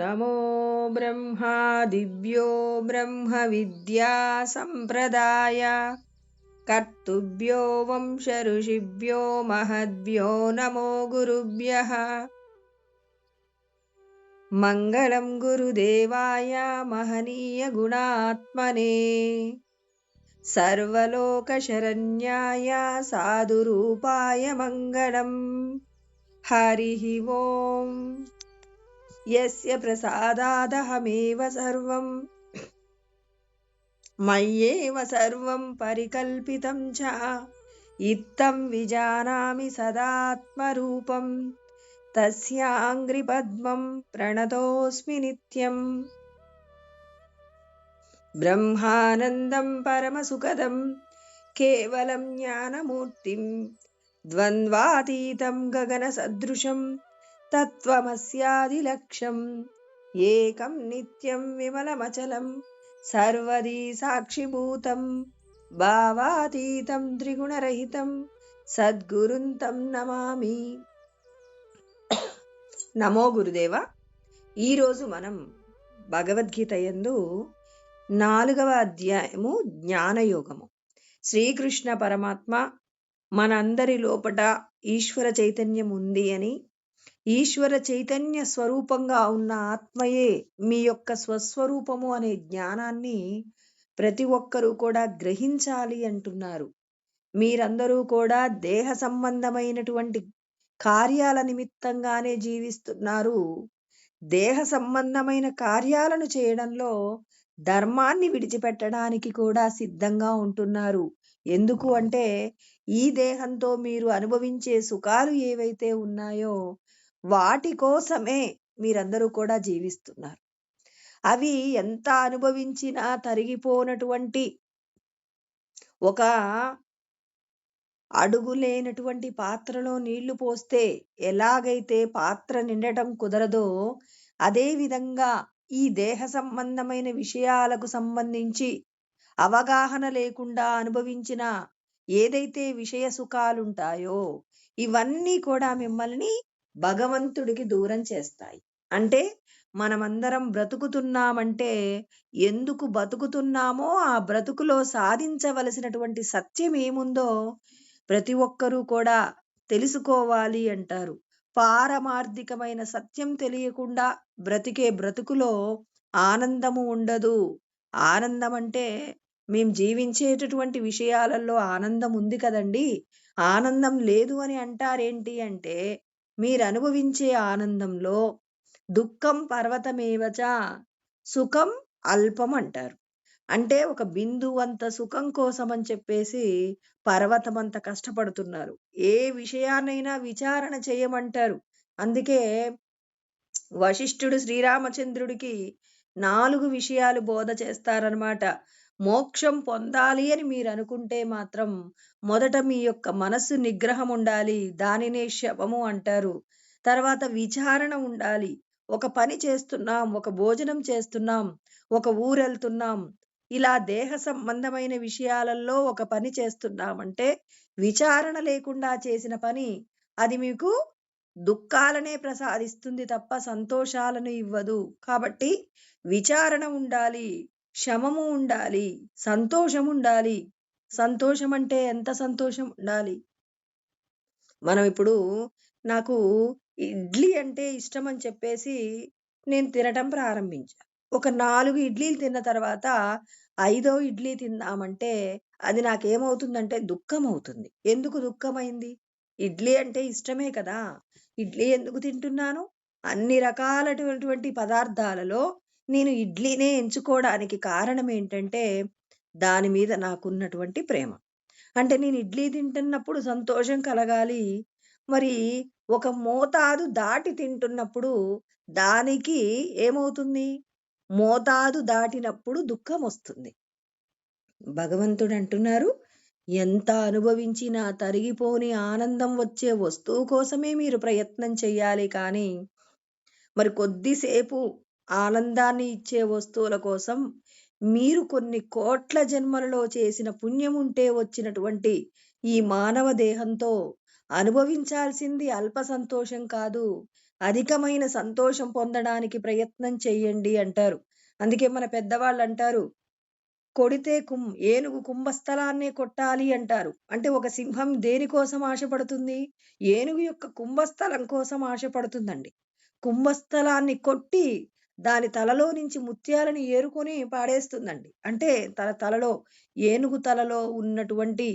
నమో బ్రహ్మాదిభ్యో బ్రహ్మ విద్యా సంప్రదాయ కర్తుభ్యో వంశ ఋషిభ్యో మహద్భ్యో నమో గురుభ్యః. మంగళం గురుదేవాయ మహనీయ గుణాత్మనే సర్వలోకశరణ్యాయ సాధురూపాయ మంగళం. హరిః ఓం. యస్య ప్రసాదాదహమేవ సర్వం మయ్యేవ సర్వం పరికల్పితం చ ఇత్తం విజానామి సదాత్మరూపం తస్యాంగ్రి పద్మం ప్రణతోస్మి నిత్యం. బ్రహ్మానందం పరమసుఖదం కేవలం జ్ఞానమూర్తిం ద్వంద్వాతీతం గగన సదృశం తత్వమస్యాదిలక్ష్యం ఏకం నిత్యం విమలమచలం సర్వదీ సాక్షిభూతం భావాతీతం త్రిగుణరహితం సద్గురుం తం నమామి. నమో గురుదేవ. ఈరోజు మనం భగవద్గీత యందు 4వ అధ్యాయము జ్ఞానయోగము. శ్రీకృష్ణ పరమాత్మ మనందరి లోపట ఈశ్వర చైతన్యం ఉంది అని, ఈశ్వర చైతన్య స్వరూపంగా ఉన్న ఆత్మయే మీ యొక్క స్వస్వరూపము అనే జ్ఞానాన్ని ప్రతి ఒక్కరూ కూడా గ్రహించాలి అంటున్నారు. మీరందరూ కూడా దేహ సంబంధమైనటువంటి కార్యాల నిమిత్తంగానే జీవిస్తున్నారు. దేహ సంబంధమైన కార్యాలను చేయడంలో ధర్మాన్ని విడిచిపెట్టడానికి కూడా సిద్ధంగా ఉంటున్నారు. ఎందుకు అంటే ఈ దేహంతో మీరు అనుభవించే సుఖాలు ఏవైతే ఉన్నాయో వాటి కోసమే మీరందరూ కూడా జీవిస్తున్నారు. అవి ఎంత అనుభవించినా తరిగిపోనటువంటి ఒక అడుగు లేనటువంటి పాత్రలో నీళ్లు పోస్తే ఎలాగైతే పాత్ర నిండటం కుదరదో, అదే విధంగా ఈ దేహ సంబంధమైన విషయాలకు సంబంధించి అవగాహన లేకుండా అనుభవించిన ఏదైతే విషయ సుఖాలుంటాయో ఇవన్నీ కూడా మిమ్మల్ని భగవంతుడికి దూరం చేస్తాయి. అంటే మనమందరం బ్రతుకుతున్నామంటే ఎందుకు బతుకుతున్నామో ఆ బ్రతుకులో సాధించవలసినటువంటి సత్యం ఏముందో ప్రతి ఒక్కరూ కూడా తెలుసుకోవాలి అంటారు. పారమార్థికమైన సత్యం తెలియకుండా బ్రతికే బ్రతుకులో ఆనందము ఉండదు. ఆనందం అంటే మేం జీవించేటటువంటి విషయాలలో ఆనందం ఉంది కదండి. ఆనందం లేదు అని అంటారేంటి అంటే మీరు అనుభవించే ఆనందంలో దుఃఖం పర్వతమేవచ సుఖం అల్పం అంటారు. అంటే ఒక బిందువంత సుఖం కోసం అని చెప్పేసి పర్వతం అంత కష్టపడుతున్నారు. ఏ విషయాన్నైనా విచారణ చేయమంటారు. అందుకే వశిష్ఠుడు శ్రీరామచంద్రుడికి 4 విషయాలు బోధ చేస్తారనమాట. మోక్షం పొందాలి అని మీరు అనుకుంటే మాత్రం మొదట మీ యొక్క మనస్సు నిగ్రహం ఉండాలి. దానినే శవము అంటారు. తర్వాత విచారణ ఉండాలి. ఒక పని చేస్తున్నాం, ఒక భోజనం చేస్తున్నాం, ఒక ఊరెళ్తున్నాం, ఇలా దేహ సంబంధమైన విషయాలలో ఒక పని చేస్తున్నామంటే విచారణ లేకుండా చేసిన పని అది మీకు దుఃఖాలనే ప్రసాదిస్తుంది తప్ప సంతోషాలను ఇవ్వదు. కాబట్టి విచారణ ఉండాలి, శమము ఉండాలి, సంతోషం ఉండాలి. సంతోషం అంటే ఎంత సంతోషం ఉండాలి. మనం ఇప్పుడు నాకు ఇడ్లీ అంటే ఇష్టం అని చెప్పేసి నేను తినటం ప్రారంభించా. ఒక 4 ఇడ్లీలు తిన్న తర్వాత 5వ ఇడ్లీ తిందామంటే అది నాకేమవుతుందంటే దుఃఖం అవుతుంది. ఎందుకు దుఃఖమైంది? ఇడ్లీ అంటే ఇష్టమే కదా. ఇడ్లీ ఎందుకు తింటున్నాను? అన్ని రకాలటువంటి పదార్థాలలో నేను ఇడ్లీనే ఎంచుకోవడానికి కారణం ఏంటంటే దాని మీద నాకున్నటువంటి ప్రేమ. అంటే నేను ఇడ్లీ తింటున్నప్పుడు సంతోషం కలగాలి. మరి ఒక మోతాదు దాటి తింటున్నప్పుడు దానికి ఏమవుతుంది? మోతాదు దాటినప్పుడు దుఃఖం వస్తుంది. భగవంతుడు అంటున్నారు, ఎంత అనుభవించినా తరిగిపోని ఆనందం వచ్చే వస్తువు కోసమే మీరు ప్రయత్నం చెయ్యాలి. కానీ మరి కొద్దిసేపు ఆనందాన్ని ఇచ్చే వస్తువుల కోసం మీరు కొన్ని కోట్ల జన్మలలో చేసిన పుణ్యం ఉంటే వచ్చినటువంటి ఈ మానవ దేహంతో అనుభవించాల్సింది అల్ప సంతోషం కాదు. అధికమైన సంతోషం పొందడానికి ప్రయత్నం చెయ్యండి అంటారు. అందుకే మన పెద్దవాళ్ళంటారు, కొడితే ఏనుగు కుంభస్థలాన్నే కొట్టాలి అంటారు. అంటే ఒక సింహం దేనికోసం ఆశపడుతుంది? ఏనుగు యొక్క కుంభస్థలం కోసం ఆశపడుతుందండి. కుంభస్థలాన్ని కొట్టి దాని తలలో నుంచి ముత్యాలను ఏరుకొని పాడేస్తుందండి. అంటే తలలో ఏనుగు తలలో ఉన్నటువంటి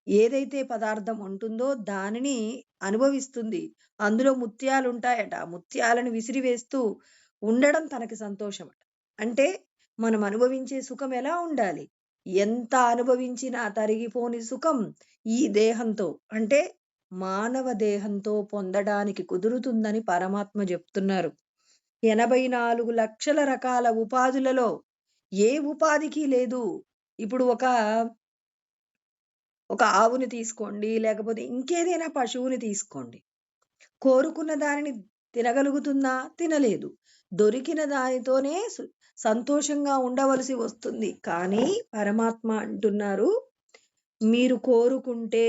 ఏదైతే పదార్థం ఉంటుందో దానిని అనుభవిస్తుంది. అందులో ముత్యాలుంటాయట. ఆ ముత్యాలను విసిరివేస్తూ ఉండడం తనకి సంతోషమట. అంటే మనం అనుభవించే సుఖం ఎలా ఉండాలి? ఎంత అనుభవించినా తరిగిపోని సుఖం ఈ దేహంతో అంటే మానవ దేహంతో పొందడానికి కుదురుతుందని పరమాత్మ జెప్తున్నారు. 84,00,000 రకాల ఉపాధులలో ఏ ఉపాధికి లేదు. ఇప్పుడు ఒక ఆవుని తీసుకోండి, లేకపోతే ఇంకేదైనా పశువుని తీసుకోండి. కోరుకున్న దానిని తినగలుగుతుందా? తినలేదు. దొరికిన దానితోనే సంతోషంగా ఉండవలసి వస్తుంది. కానీ పరమాత్మ అంటున్నారు, మీరు కోరుకుంటే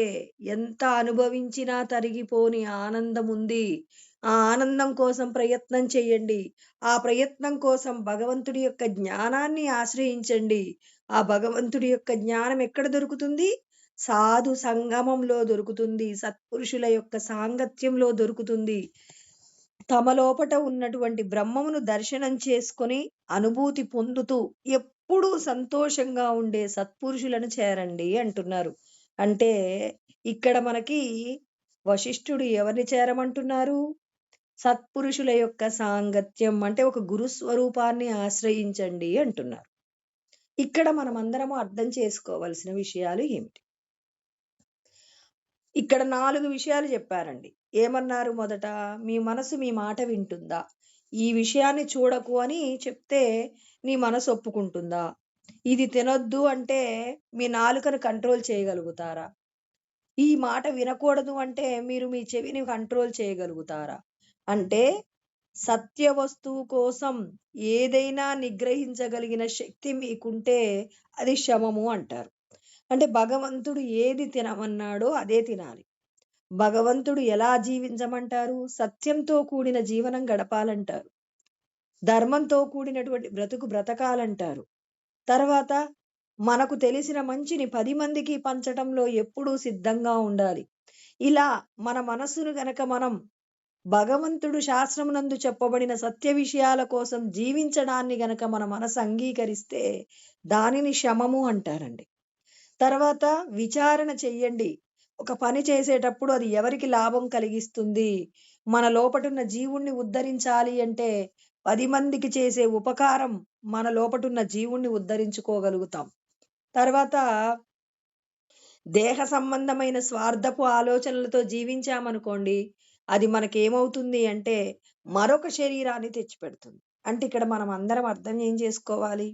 ఎంత అనుభవించినా తరిగిపోని ఆనందముంది. ఆ ఆనందం కోసం ప్రయత్నం చేయండి. ఆ ప్రయత్నం కోసం భగవంతుడి యొక్క జ్ఞానాన్ని ఆశ్రయించండి. ఆ భగవంతుడి యొక్క జ్ఞానం ఎక్కడ దొరుకుతుంది? సాధు సంగమంలో దొరుకుతుంది. సత్పురుషుల యొక్క సాంగత్యంలో దొరుకుతుంది. తమ లోపట ఉన్నటువంటి బ్రహ్మమును దర్శనం చేసుకొని, అనుభూతి పొందుతూ ఎప్పుడూ సంతోషంగా ఉండే సత్పురుషులను చేరండి అంటున్నారు. అంటే ఇక్కడ మనకి వశిష్ఠుడు ఎవరిని చేరమంటున్నారు? సత్పురుషుల యొక్క సాంగత్యం అంటే ఒక గురు స్వరూపాన్ని ఆశ్రయించండి అంటున్నారు. ఇక్కడ మనమందరము అర్థం చేసుకోవలసిన విషయాలు ఏమిటి? ఇక్కడ 4 విషయాలు చెప్పారండి. ఏమన్నారు మొదట? మీ మనసు మీ మాట వింటుందా? ఈ విషయాన్ని చూడకు అని చెప్తే నీ మనసు ఒప్పుకుంటుందా? ఇది తినొద్దు అంటే మీ నాలుకను కంట్రోల్ చేయగలుగుతారా? ఈ మాట వినకూడదు అంటే మీరు మీ చెవిని కంట్రోల్ చేయగలుగుతారా? అంటే సత్య వస్తువు కోసం ఏదైనా నిగ్రహించగలిగిన శక్తి మీకుంటే అది శమము అంటారు. అంటే భగవంతుడు ఏది తినమన్నాడో అదే తినాలి. భగవంతుడు ఎలా జీవించమంటారు? సత్యంతో కూడిన జీవనం గడపాలంటారు. ధర్మంతో కూడినటువంటి బ్రతుకు బ్రతకాలంటారు. తర్వాత మనకు తెలిసిన మంచిని 10 మందికి పంచటంలో ఎప్పుడూ సిద్ధంగా ఉండాలి. ఇలా మన మనస్సును గనక మనం భగవంతుడు శాస్త్రమునందు చెప్పబడిన సత్య విషయాల కోసం జీవించడాన్ని గనక మన మనసు అంగీకరిస్తే దానిని శమము అంటారండి. తర్వాత విచారణ చెయ్యండి. ఒక పని చేసేటప్పుడు అది ఎవరికి లాభం కలిగిస్తుంది? మన లోపటున్న జీవుణ్ణి ఉద్ధరించాలి అంటే 10 మందికి చేసే ఉపకారం మన లోపటున్న జీవుణ్ణి ఉద్ధరించుకోగలుగుతాం. తర్వాత దేహ సంబంధమైన స్వార్థపు ఆలోచనలతో జీవించామనుకోండి, అది మనకేమవుతుంది అంటే మరొక శరీరాన్ని తెచ్చిపెడుతుంది. అంటే ఇక్కడ మనం అందరం అర్థం ఏం చేసుకోవాలి?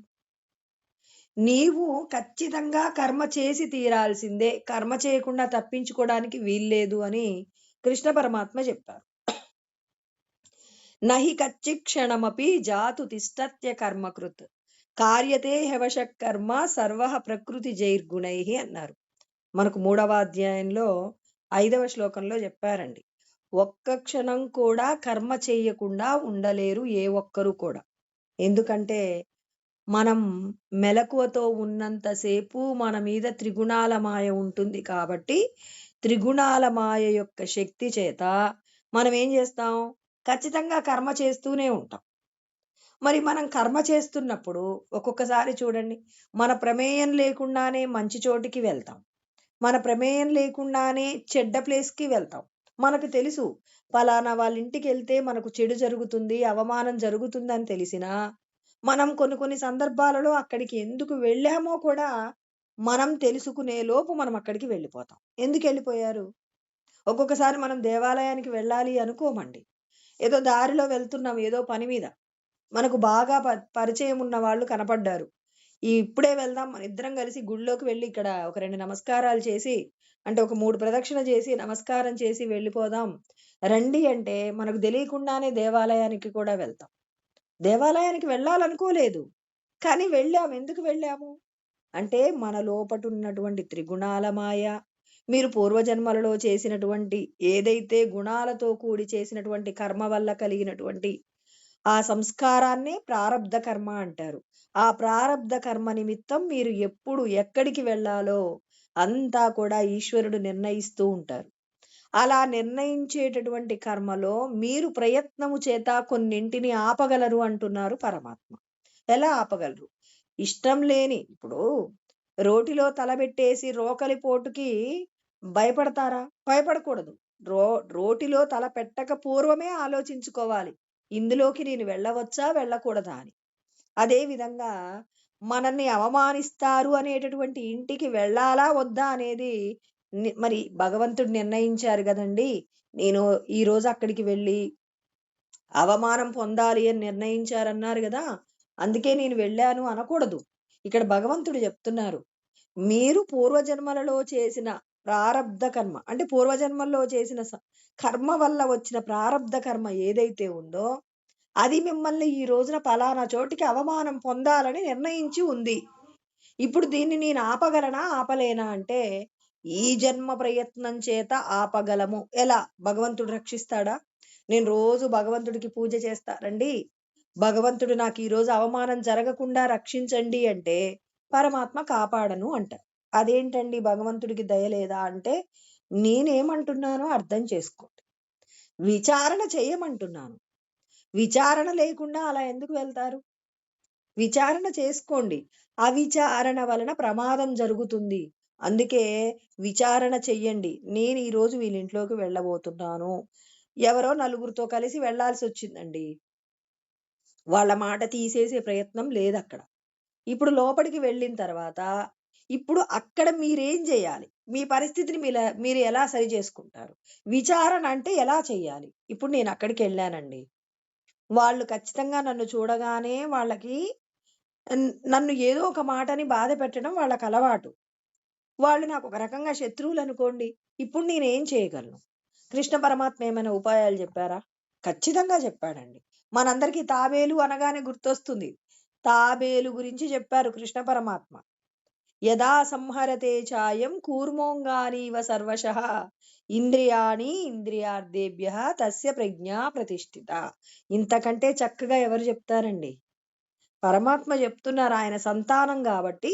నీవు ఖచ్చితంగా కర్మ చేసి తీరాల్సిందే. కర్మ చేయకుండా తప్పించుకోవడానికి వీల్లేదు అని కృష్ణ పరమాత్మ చెప్పారు. నహి కచ్చిక్షణమపి జాతు తిష్టత్య కర్మకృత్. కార్యతే హవశః కర్మ సర్వః ప్రకృతి జైర్గుణైః అన్నారు. మనకు 3వ అధ్యాయంలో 5వ శ్లోకంలో చెప్పారండి. ఒక్క క్షణం కూడా కర్మ చేయకుండా ఉండలేరు ఏ ఒక్కరు కూడా. ఎందుకంటే మనం మెలకువతో ఉన్నంత సేపు మన మీద త్రిగుణాల మాయ ఉంటుంది కాబట్టి, త్రిగుణాల మాయ యొక్క శక్తి చేత మనం ఏం చేస్తాం? ఖచ్చితంగా కర్మ చేస్తూనే ఉంటాం. మరి మనం కర్మ చేస్తున్నప్పుడు ఒక్కొక్కసారి చూడండి, మన ప్రమేయం లేకుండానే మంచి చోటికి వెళ్తాం. మన ప్రమేయం లేకుండానే చెడ్డ ప్లేస్‌కి వెళ్తాం. మనకు తెలుసు పలానా వాళ్ళ ఇంటికెళ్తే మనకు చెడు జరుగుతుంది, అవమానం జరుగుతుందని తెలిసినా, మనం కొన్ని కొన్ని సందర్భాలలో అక్కడికి ఎందుకు వెళ్ళామో కూడా మనం తెలుసుకునే లోపు మనం అక్కడికి వెళ్ళిపోతాం. ఎందుకెళ్ళిపోయారు? ఒక్కొక్కసారి మనం దేవాలయానికి వెళ్ళాలి అనుకోమండి. ఏదో దారిలో వెళ్తున్నాం ఏదో పని మీద. మనకు బాగా పరిచయం ఉన్న వాళ్ళు కనపడ్డారు. ఇప్పుడే వెళ్దాం మనిద్దరం కలిసి గుడిలోకి వెళ్లి ఇక్కడ ఒక 2 నమస్కారాలు చేసి అంటే ఒక 3 ప్రదక్షిణ చేసి నమస్కారం చేసి వెళ్ళిపోదాం రండి అంటే మనకు తెలియకుండానే దేవాలయానికి కూడా వెళ్తాం. దేవాలయానికి వెళ్ళాలనుకోలేదు. కానీ వెళ్ళాము. ఎందుకు వెళ్ళాము? అంటే మన లోపటున్నటువంటి త్రిగుణాల మాయ, మీరు పూర్వజన్మలలో చేసినటువంటి ఏదైతే గుణాలతో కూడి చేసినటువంటి కర్మ వల్ల కలిగినటువంటి ఆ సంస్కారాన్నే ప్రారబ్ధ కర్మ అంటారు. ఆ ప్రారబ్ధ కర్మ నిమిత్తం మీరు ఎప్పుడు ఎక్కడికి వెళ్ళాలో అంతా కూడా ఈశ్వరుడు నిర్ణయిస్తూ ఉంటారు. అలా నిర్ణయించేటటువంటి కర్మలో మీరు ప్రయత్నము చేత కొన్నింటిని ఆపగలరు అంటున్నారు పరమాత్మ. ఎలా ఆపగలరు? ఇష్టం లేని ఇప్పుడు రోటిలో తలబెట్టేసి రోకలి పోటుకి భయపడతారా? భయపడకూడదు. రో రోటిలో తల పెట్టక పూర్వమే ఆలోచించుకోవాలి. ఇందులోకి నేను వెళ్ళవచ్చా? వెళ్ళకూడదా అని. అదే విధంగా మనల్ని అవమానిస్తారు అనేటటువంటి ఇంటికి వెళ్ళాలా? వద్దా? అనేది మరి భగవంతుడు నిర్ణయించారు గదండీ! నేను ఈరోజు అక్కడికి వెళ్ళి అవమానం పొందాలి అని నిర్ణయించారన్నారు గదా! అందుకే నేను వెళ్ళాను అనకూడదు. ఇక్కడ భగవంతుడు జెప్తున్నారు. మీరు పూర్వజన్మలలో చేసిన ప్రారబ్ధ కర్మ అంటే పూర్వజన్మల్లో చేసిన కర్మ వల్ల వచ్చిన ప్రారబ్ధ కర్మ ఏదైతే ఉందో అది మిమ్మల్ని ఈ రోజున పలానా చోటికి అవమానం పొందాలని నిర్ణయించి ఉంది. ఇప్పుడు దీన్ని నేను ఆపగలనా? ఆపలేనా? అంటే ఈ జన్మ ప్రయత్నం చేత ఆపగలము. ఎలా? భగవంతుడు రక్షిస్తాడా? నేను రోజు భగవంతుడికి పూజ చేస్తానండి. భగవంతుడు నాకు ఈరోజు అవమానం జరగకుండా రక్షించండి అంటే పరమాత్మ కాపాడను అంటారు. అదేంటండి భగవంతుడికి దయ లేదా అంటే నేనేమంటున్నానో అర్థం చేసుకోండి. విచారణ చేయమంటున్నాను. విచారణ లేకుండా అలా ఎందుకు వెళ్తారు? విచారణ చేసుకోండి. అవిచారణ వలన ప్రమాదం జరుగుతుంది. అందుకే విచారణ చెయ్యండి. నేను ఈరోజు వీళ్ళింట్లోకి వెళ్ళబోతున్నాను. ఎవరో నలుగురితో కలిసి వెళ్ళాల్సొచ్చిందండి. వాళ్ళ మాట తీసేసే ప్రయత్నం లేదక్కడ. ఇప్పుడు లోపలికి వెళ్ళిన తర్వాత, ఇప్పుడు అక్కడ మీరేం జేయాలి? మీ పరిస్థితిని మీరు ఎలా సరి చేసుకుంటారు? విచారణ అంటే ఎలా చెయ్యాలి? ఇప్పుడు నేనక్కడికెళ్ళానండి. వాళ్ళు ఖచ్చితంగా నన్ను చూడగానే వాళ్ళకి నన్ను ఏదో ఒక మాటని బాధ పెట్టడం వాళ్ళకలవాటు. వాళ్ళు నాకొక రకంగా శత్రువులనుకోండి. ఇప్పుడు నేనేం చేయగలను? కృష్ణ పరమాత్మ ఏమైనా ఉపాయాలు జెప్పారా? ఖచ్చితంగా చెప్పాడండి. మనందరికీ తాబేలు అనగానే గుర్తొస్తుంది. తాబేలు గురించి చెప్పారు కృష్ణ పరమాత్మ. యదా సంహరతే చాయం కూర్మోంగానీవ సర్వశః ఇంద్రియాణి ఇంద్రియార్థేభ్యః తస్య ప్రజ్ఞా ప్రతిష్ఠిత. ఇంతకంటే చక్కగా ఎవరు చెప్తారండి? పరమాత్మ చెప్తున్నారు. ఆయన సంతానం కాబట్టి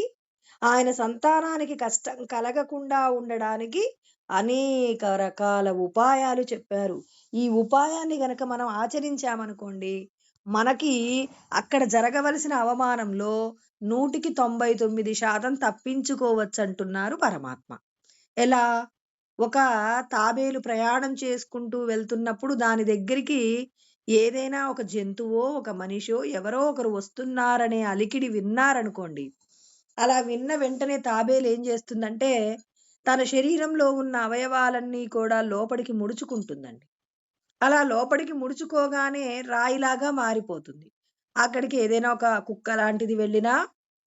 ఆయన సంతానానికి కష్టం కలగకుండా ఉండడానికి అనేక రకాల ఉపాయాలు చెప్పారు. ఈ ఉపాయాన్ని గనక మనం ఆచరించామనుకోండి, మనకి అక్కడ జరగవలసిన అవమానంలో 99% తప్పించుకోవచ్చంటున్నారు పరమాత్మ. ఎలా? ఒక తాబేలు ప్రయాణం చేసుకుంటూ వెళ్తున్నప్పుడు దాని దగ్గరికి ఏదైనా ఒక జంతువో, ఒక మనిషో ఎవరో ఒకరు వస్తున్నారనే అలికిడి విన్నారనుకోండి. అలా విన్న వెంటనే తాబేలు ఏం చేస్తుందంటే, తన శరీరంలో ఉన్న అవయవాలన్నీ కూడా లోపలికి ముడుచుకుంటుందండి. అలా లోపలికి ముడుచుకోగానే రాయిలాగా మారిపోతుంది. అక్కడికి ఏదైనా ఒక కుక్క లాంటిది వెళ్ళినా,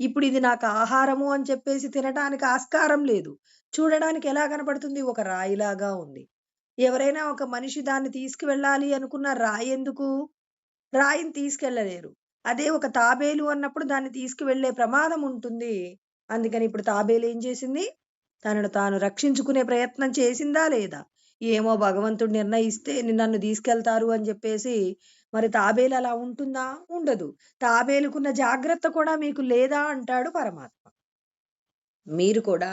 ఇప్పుడు ఇది నాకు ఆహారము అని చెప్పేసి తినటానికి ఆస్కారం లేదు. చూడడానికి ఎలా కనపడుతుంది? ఒక రాయిలాగా ఉంది. ఎవరైనా ఒక మనిషి దాన్ని తీసుకువెళ్ళాలి అనుకున్న రాయెందుకు? రాయిని తీసుకెళ్ళలేరు. అదే ఒక తాబేలు అన్నప్పుడు దాన్ని తీసుకువెళ్ళే ప్రమాదం ఉంటుంది. అందుకని ఇప్పుడు తాబేలు ఏం చేసింది? తనను తాను రక్షించుకునే ప్రయత్నం చేసిందా లేదా? ఏమో భగవంతుడు నిర్ణయిస్తే నన్ను తీసుకెళ్తారు అని చెప్పేసి మరి తాబేలు అలా ఉంటుందా? ఉండదు. తాబేలుకున్న జాగ్రత్త కూడా మీకు లేదా అంటాడు పరమాత్మ. మీరు కూడా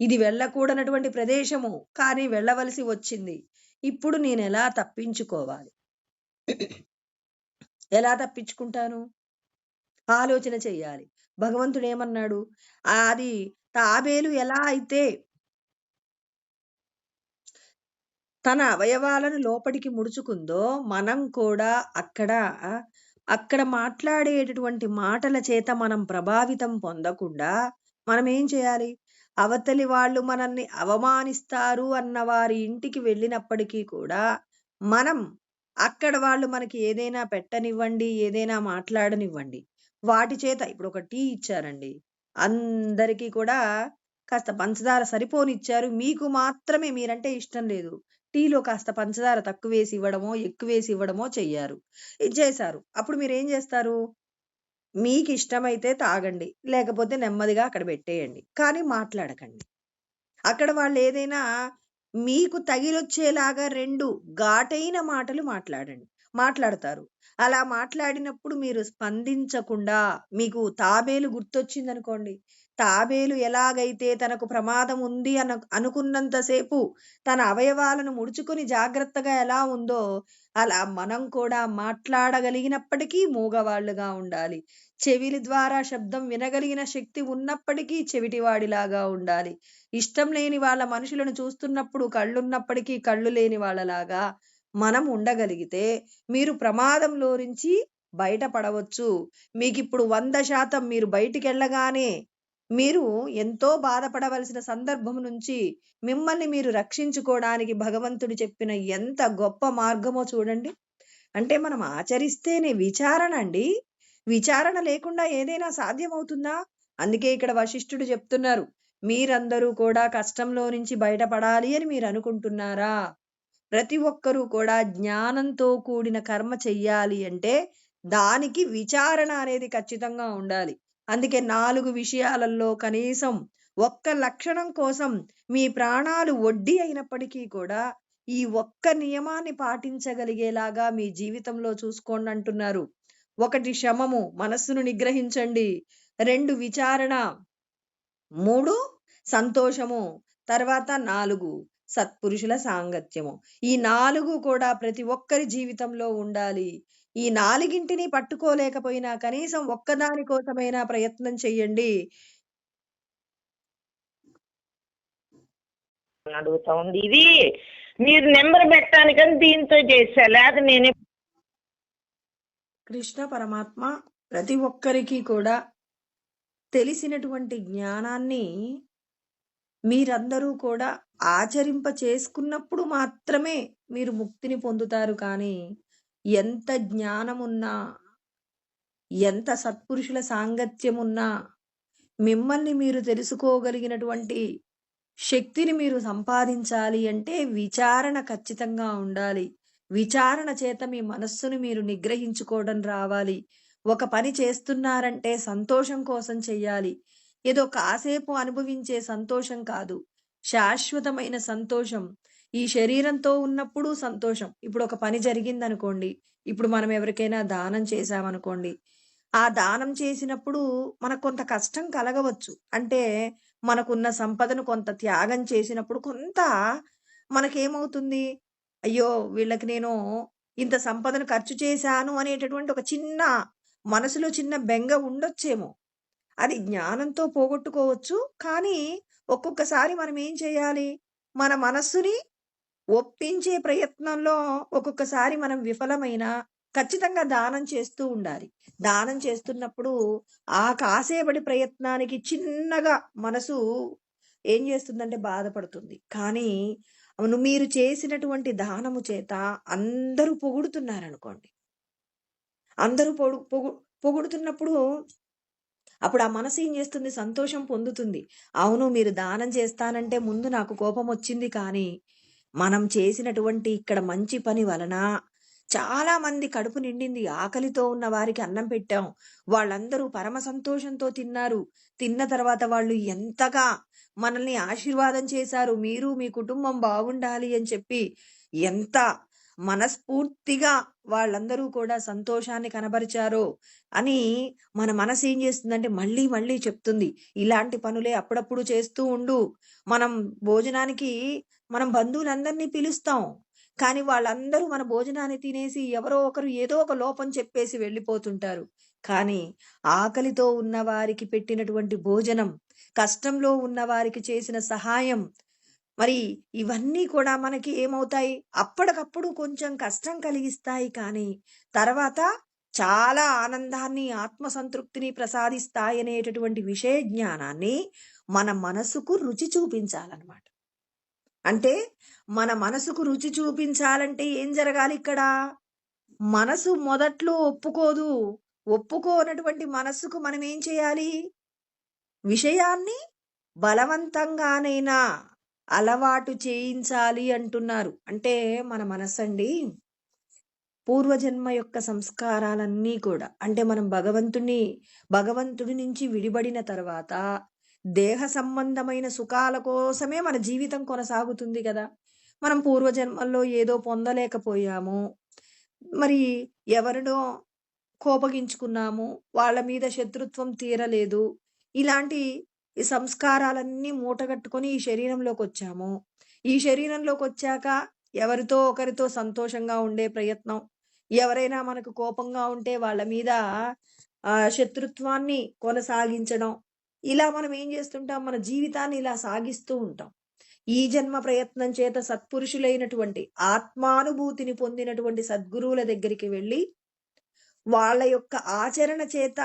ఇది వెళ్ళకూడనటువంటి ప్రదేశము. కానీ వెళ్ళవలసి వచ్చింది. ఇప్పుడు నేనెలా తప్పించుకోవాలి? ఎలా తప్పించుకుంటాను? ఆలోచన చెయ్యాలి. భగవంతుడేమన్నాడు? అది తాబేలు ఎలా అయితే తన అవయవాలను లోపలికి ముడుచుకుందో, మనం కూడా అక్కడ మాట్లాడేటటువంటి మాటల చేత మనం ప్రభావితం పొందకుండా మనమేం చేయాలి? అవతలి వాళ్ళు మనల్ని అవమానిస్తారు అన్న వారి ఇంటికి వెళ్ళినప్పటికీ కూడా, మనం అక్కడ వాళ్ళు మనకి ఏదైనా పెట్టనివ్వండి, ఏదైనా మాట్లాడనివ్వండి. వాటి చేత ఇప్పుడు ఒక టీ ఇచ్చారండి. అందరికీ కూడా కాస్త పంచదార సరిపోనిచ్చారు. మీకు మాత్రమే మీరంటే ఇష్టం లేదు. టీలో కాస్త పంచదార తక్కువేసి ఇవ్వడమో, ఎక్కువేసి ఇవ్వడమో చెయ్యారు. ఇది చేశారు. అప్పుడు మీరేం జేస్తారు? మీకిష్టమైతే తాగండి. లేకపోతే నెమ్మదిగా అక్కడ పెట్టేయండి. కానీ మాట్లాడకండి. అక్కడ వాళ్ళు ఏదైనా మీకు తగిలొచ్చేలాగా 2 ఘాటైన మాటలు మాట్లాడతారు. అలా మాట్లాడినప్పుడు మీరు స్పందించకుండా మీకు తాబేలు గుర్తొచ్చిందనుకోండి. తాబేలు ఎలాగైతే తనకు ప్రమాదం ఉంది అనుకున్నంత సేపు తన అవయవాలను ముడుచుకొని జాగ్రత్తగా ఎలా ఉందో, అలా మనం కూడా మాట్లాడగలిగినప్పటికీ మూగవాళ్ళుగా ఉండాలి. చెవిలి ద్వారా శబ్దం వినగలిగిన శక్తి ఉన్నప్పటికీ చెవిటివాడిలాగా ఉండాలి. ఇష్టం లేని వాళ్ళ మనుషులను చూస్తున్నప్పుడు కళ్ళున్నప్పటికీ కళ్ళు లేని వాళ్ళలాగా మనం ఉండగలిగితే మీరు ప్రమాదంలో నుంచి బయటపడవచ్చు. మీకిప్పుడు 100% మీరు బయటికెళ్ళగానే మీరు ఎంతో బాధపడవలసిన సందర్భం నుంచి మిమ్మల్ని మీరు రక్షించుకోవడానికి భగవంతుడు చెప్పిన ఎంత గొప్ప మార్గమో చూడండి. అంటే మనం ఆచరిస్తేనే విచారణ అండి. విచారణ లేకుండా ఏదైనా సాధ్యమవుతుందా? అందుకే ఇక్కడ వశిష్ఠుడు చెప్తున్నారు. మీరందరూ కూడా కష్టంలో నుంచి బయటపడాలి అని మీరనుకుంటున్నారా? ప్రతి ఒక్కరూ కూడా జ్ఞానంతో కూడిన కర్మ చెయ్యాలి అంటే దానికి విచారణ అనేది ఖచ్చితంగా ఉండాలి. అందుకే 4 విషయాలలో కనీసం ఒక్క లక్షణం కోసం మీ ప్రాణాలు ఒడ్డి అయినప్పటికీ కూడా ఈ ఒక్క నియమాన్ని పాటించగలిగేలాగా మీ జీవితంలో చూసుకోండంటున్నారు. 1 శమము, మనస్సును నిగ్రహించండి. 2 విచారణ, 3 సంతోషము, తర్వాత 4 సత్పురుషుల సాంగత్యము. ఈ 4 కూడా ప్రతి ఒక్కరి జీవితంలో ఉండాలి. ఈ 4గింటిని పట్టుకోలేకపోయినా కనీసం ఒక్కదాని కోసమైనా ప్రయత్నం చెయ్యండి. అడుగుతా ఉంది. ఇది మీరు నెంబర్ పెట్టడానికని దీంతో చేశా, లేదా నేనే. కృష్ణ పరమాత్మ ప్రతి ఒక్కరికి కూడా తెలిసినటువంటి జ్ఞానాన్ని మీరందరూ కూడా ఆచరింప చేసుకున్నప్పుడు మాత్రమే మీరు ముక్తిని పొందుతారు. కానీ ఎంత జ్ఞానమున్నా, ఎంత సత్పురుషుల సాంగత్యమున్నా, మిమ్మల్ని మీరు తెలుసుకోగలిగినటువంటి శక్తిని మీరు సంపాదించాలి అంటే విచారణ ఖచ్చితంగా ఉండాలి. విచారణ చేత మీ మనస్సును మీరు నిగ్రహించుకోవడం రావాలి. ఒక పని చేస్తున్నారంటే సంతోషం కోసం చెయ్యాలి. ఏదో కాసేపు అనుభవించే సంతోషం కాదు, శాశ్వతమైన సంతోషం. ఈ శరీరంతో ఉన్నప్పుడు సంతోషం. ఇప్పుడు ఒక పని జరిగిందనుకోండి, ఇప్పుడు మనం ఎవరికైనా దానం చేశామనుకోండి, ఆ దానం చేసినప్పుడు మనకు కొంత కష్టం కలగవచ్చు. అంటే మనకున్న సంపదను కొంత త్యాగం చేసినప్పుడు కొంత మనకేమవుతుంది, అయ్యో వీళ్ళకి నేను ఇంత సంపదను ఖర్చు చేశాను అనేటటువంటి ఒక చిన్న మనసులో చిన్న బెంగ ఉండొచ్చేమో. అది జ్ఞానంతో పోగొట్టుకోవచ్చు. కానీ ఒక్కొక్కసారి మనం ఏం చేయాలి, మన మనస్సుని ఒప్పించే ప్రయత్నంలో ఒక్కొక్కసారి మనం విఫలమైన ఖచ్చితంగా దానం చేస్తూ ఉండాలి. దానం చేస్తున్నప్పుడు ఆ కాసేపటి ప్రయత్నానికి చిన్నగా మనసు ఏం చేస్తుందంటే బాధపడుతుంది. కానీ అవును, మీరు చేసినటువంటి దానము చేత అందరూ పొగుడుతున్నారనుకోండి, అందరూ పొగుడుతున్నప్పుడు అప్పుడు ఆ మనసు ఏం చేస్తుంది, సంతోషం పొందుతుంది. అవును, మీరు దానం చేస్తానంటే ముందు నాకు కోపం వచ్చింది, కానీ మనం చేసినటువంటి ఇక్కడ మంచి పని వలన చాలా మంది కడుపు నిండింది. ఆకలితో ఉన్న వారికి అన్నం పెట్టాం, వాళ్ళందరూ పరమ సంతోషంతో తిన్నారు. తిన్న తర్వాత వాళ్ళు ఎంతగా మనల్ని ఆశీర్వాదం చేశారు, మీరు మీ కుటుంబం బాగుండాలి అని చెప్పి ఎంత మనస్ఫూర్తిగా వాళ్ళందరూ కూడా సంతోషాన్ని కనబరిచారో అని మన మనసు ఏం చేస్తుందంటే మళ్ళీ మళ్ళీ చెప్తుంది, ఇలాంటి పనులే అప్పుడప్పుడు చేస్తూ ఉండు. మనం భోజనానికి మనం బంధువులందరినీ పిలుస్తాం, కానీ వాళ్ళందరూ మన భోజనాన్ని తినేసి ఎవరో ఒకరు ఏదో ఒక లోపం చెప్పేసి వెళ్ళిపోతుంటారు. కానీ ఆకలితో ఉన్న వారికి పెట్టినటువంటి భోజనం, కష్టంలో ఉన్న వారికి చేసిన సహాయం, మరి ఇవన్నీ కూడా మనకి ఏమవుతాయి, అప్పటికప్పుడు కొంచెం కష్టం కలిగిస్తాయి, కానీ తర్వాత చాలా ఆనందాన్ని, ఆత్మసంతృప్తిని ప్రసాదిస్తాయి అనేటటువంటి విషయ జ్ఞానాన్ని మన మనసుకు రుచి చూపించాలన్నమాట. అంటే మన మనసుకు రుచి చూపించాలంటే ఏం జరగాలి ఇక్కడ, మనసు మొదట్లో ఒప్పుకోదు. ఒప్పుకోనటువంటి మనస్సుకు మనం ఏం చేయాలి, విషయాన్ని బలవంతంగానైనా అలవాటు చేయించాలి అంటున్నారు. అంటే మన మనస్సండి పూర్వజన్మ యొక్క సంస్కారాలన్నీ కూడా, అంటే మనం భగవంతుడి నుంచి విడిపడిన తర్వాత దేహ సంబంధమైన సుఖాల కోసమే మన జీవితం కొనసాగుతుంది కదా! మనం పూర్వజన్మల్లో ఏదో పొందలేకపోయాము. మరి ఎవరినో కోపగించుకున్నాము. వాళ్ళ మీద శత్రుత్వం తీరలేదు. ఇలాంటి ఈ సంస్కారాలన్నీ మూటగట్టుకొని ఈ శరీరంలోకొచ్చాము. ఈ శరీరంలోకొచ్చాక ఎవరితో ఒకరితో సంతోషంగా ఉండే ప్రయత్నం. ఎవరైనా మనకు కోపంగా ఉంటే వాళ్ళ మీద శత్రుత్వాన్ని కొనసాగించడం. ఇలా మనం ఏం చేస్తుంటాం? మన జీవితాన్ని ఇలా సాగిస్తూ ఉంటాం. ఈ జన్మ ప్రయత్నం చేత సత్పురుషులైనటువంటి ఆత్మానుభూతిని పొందినటువంటి సద్గురువుల దగ్గరికి వెళ్ళి వాళ్ళ యొక్క ఆచరణ చేత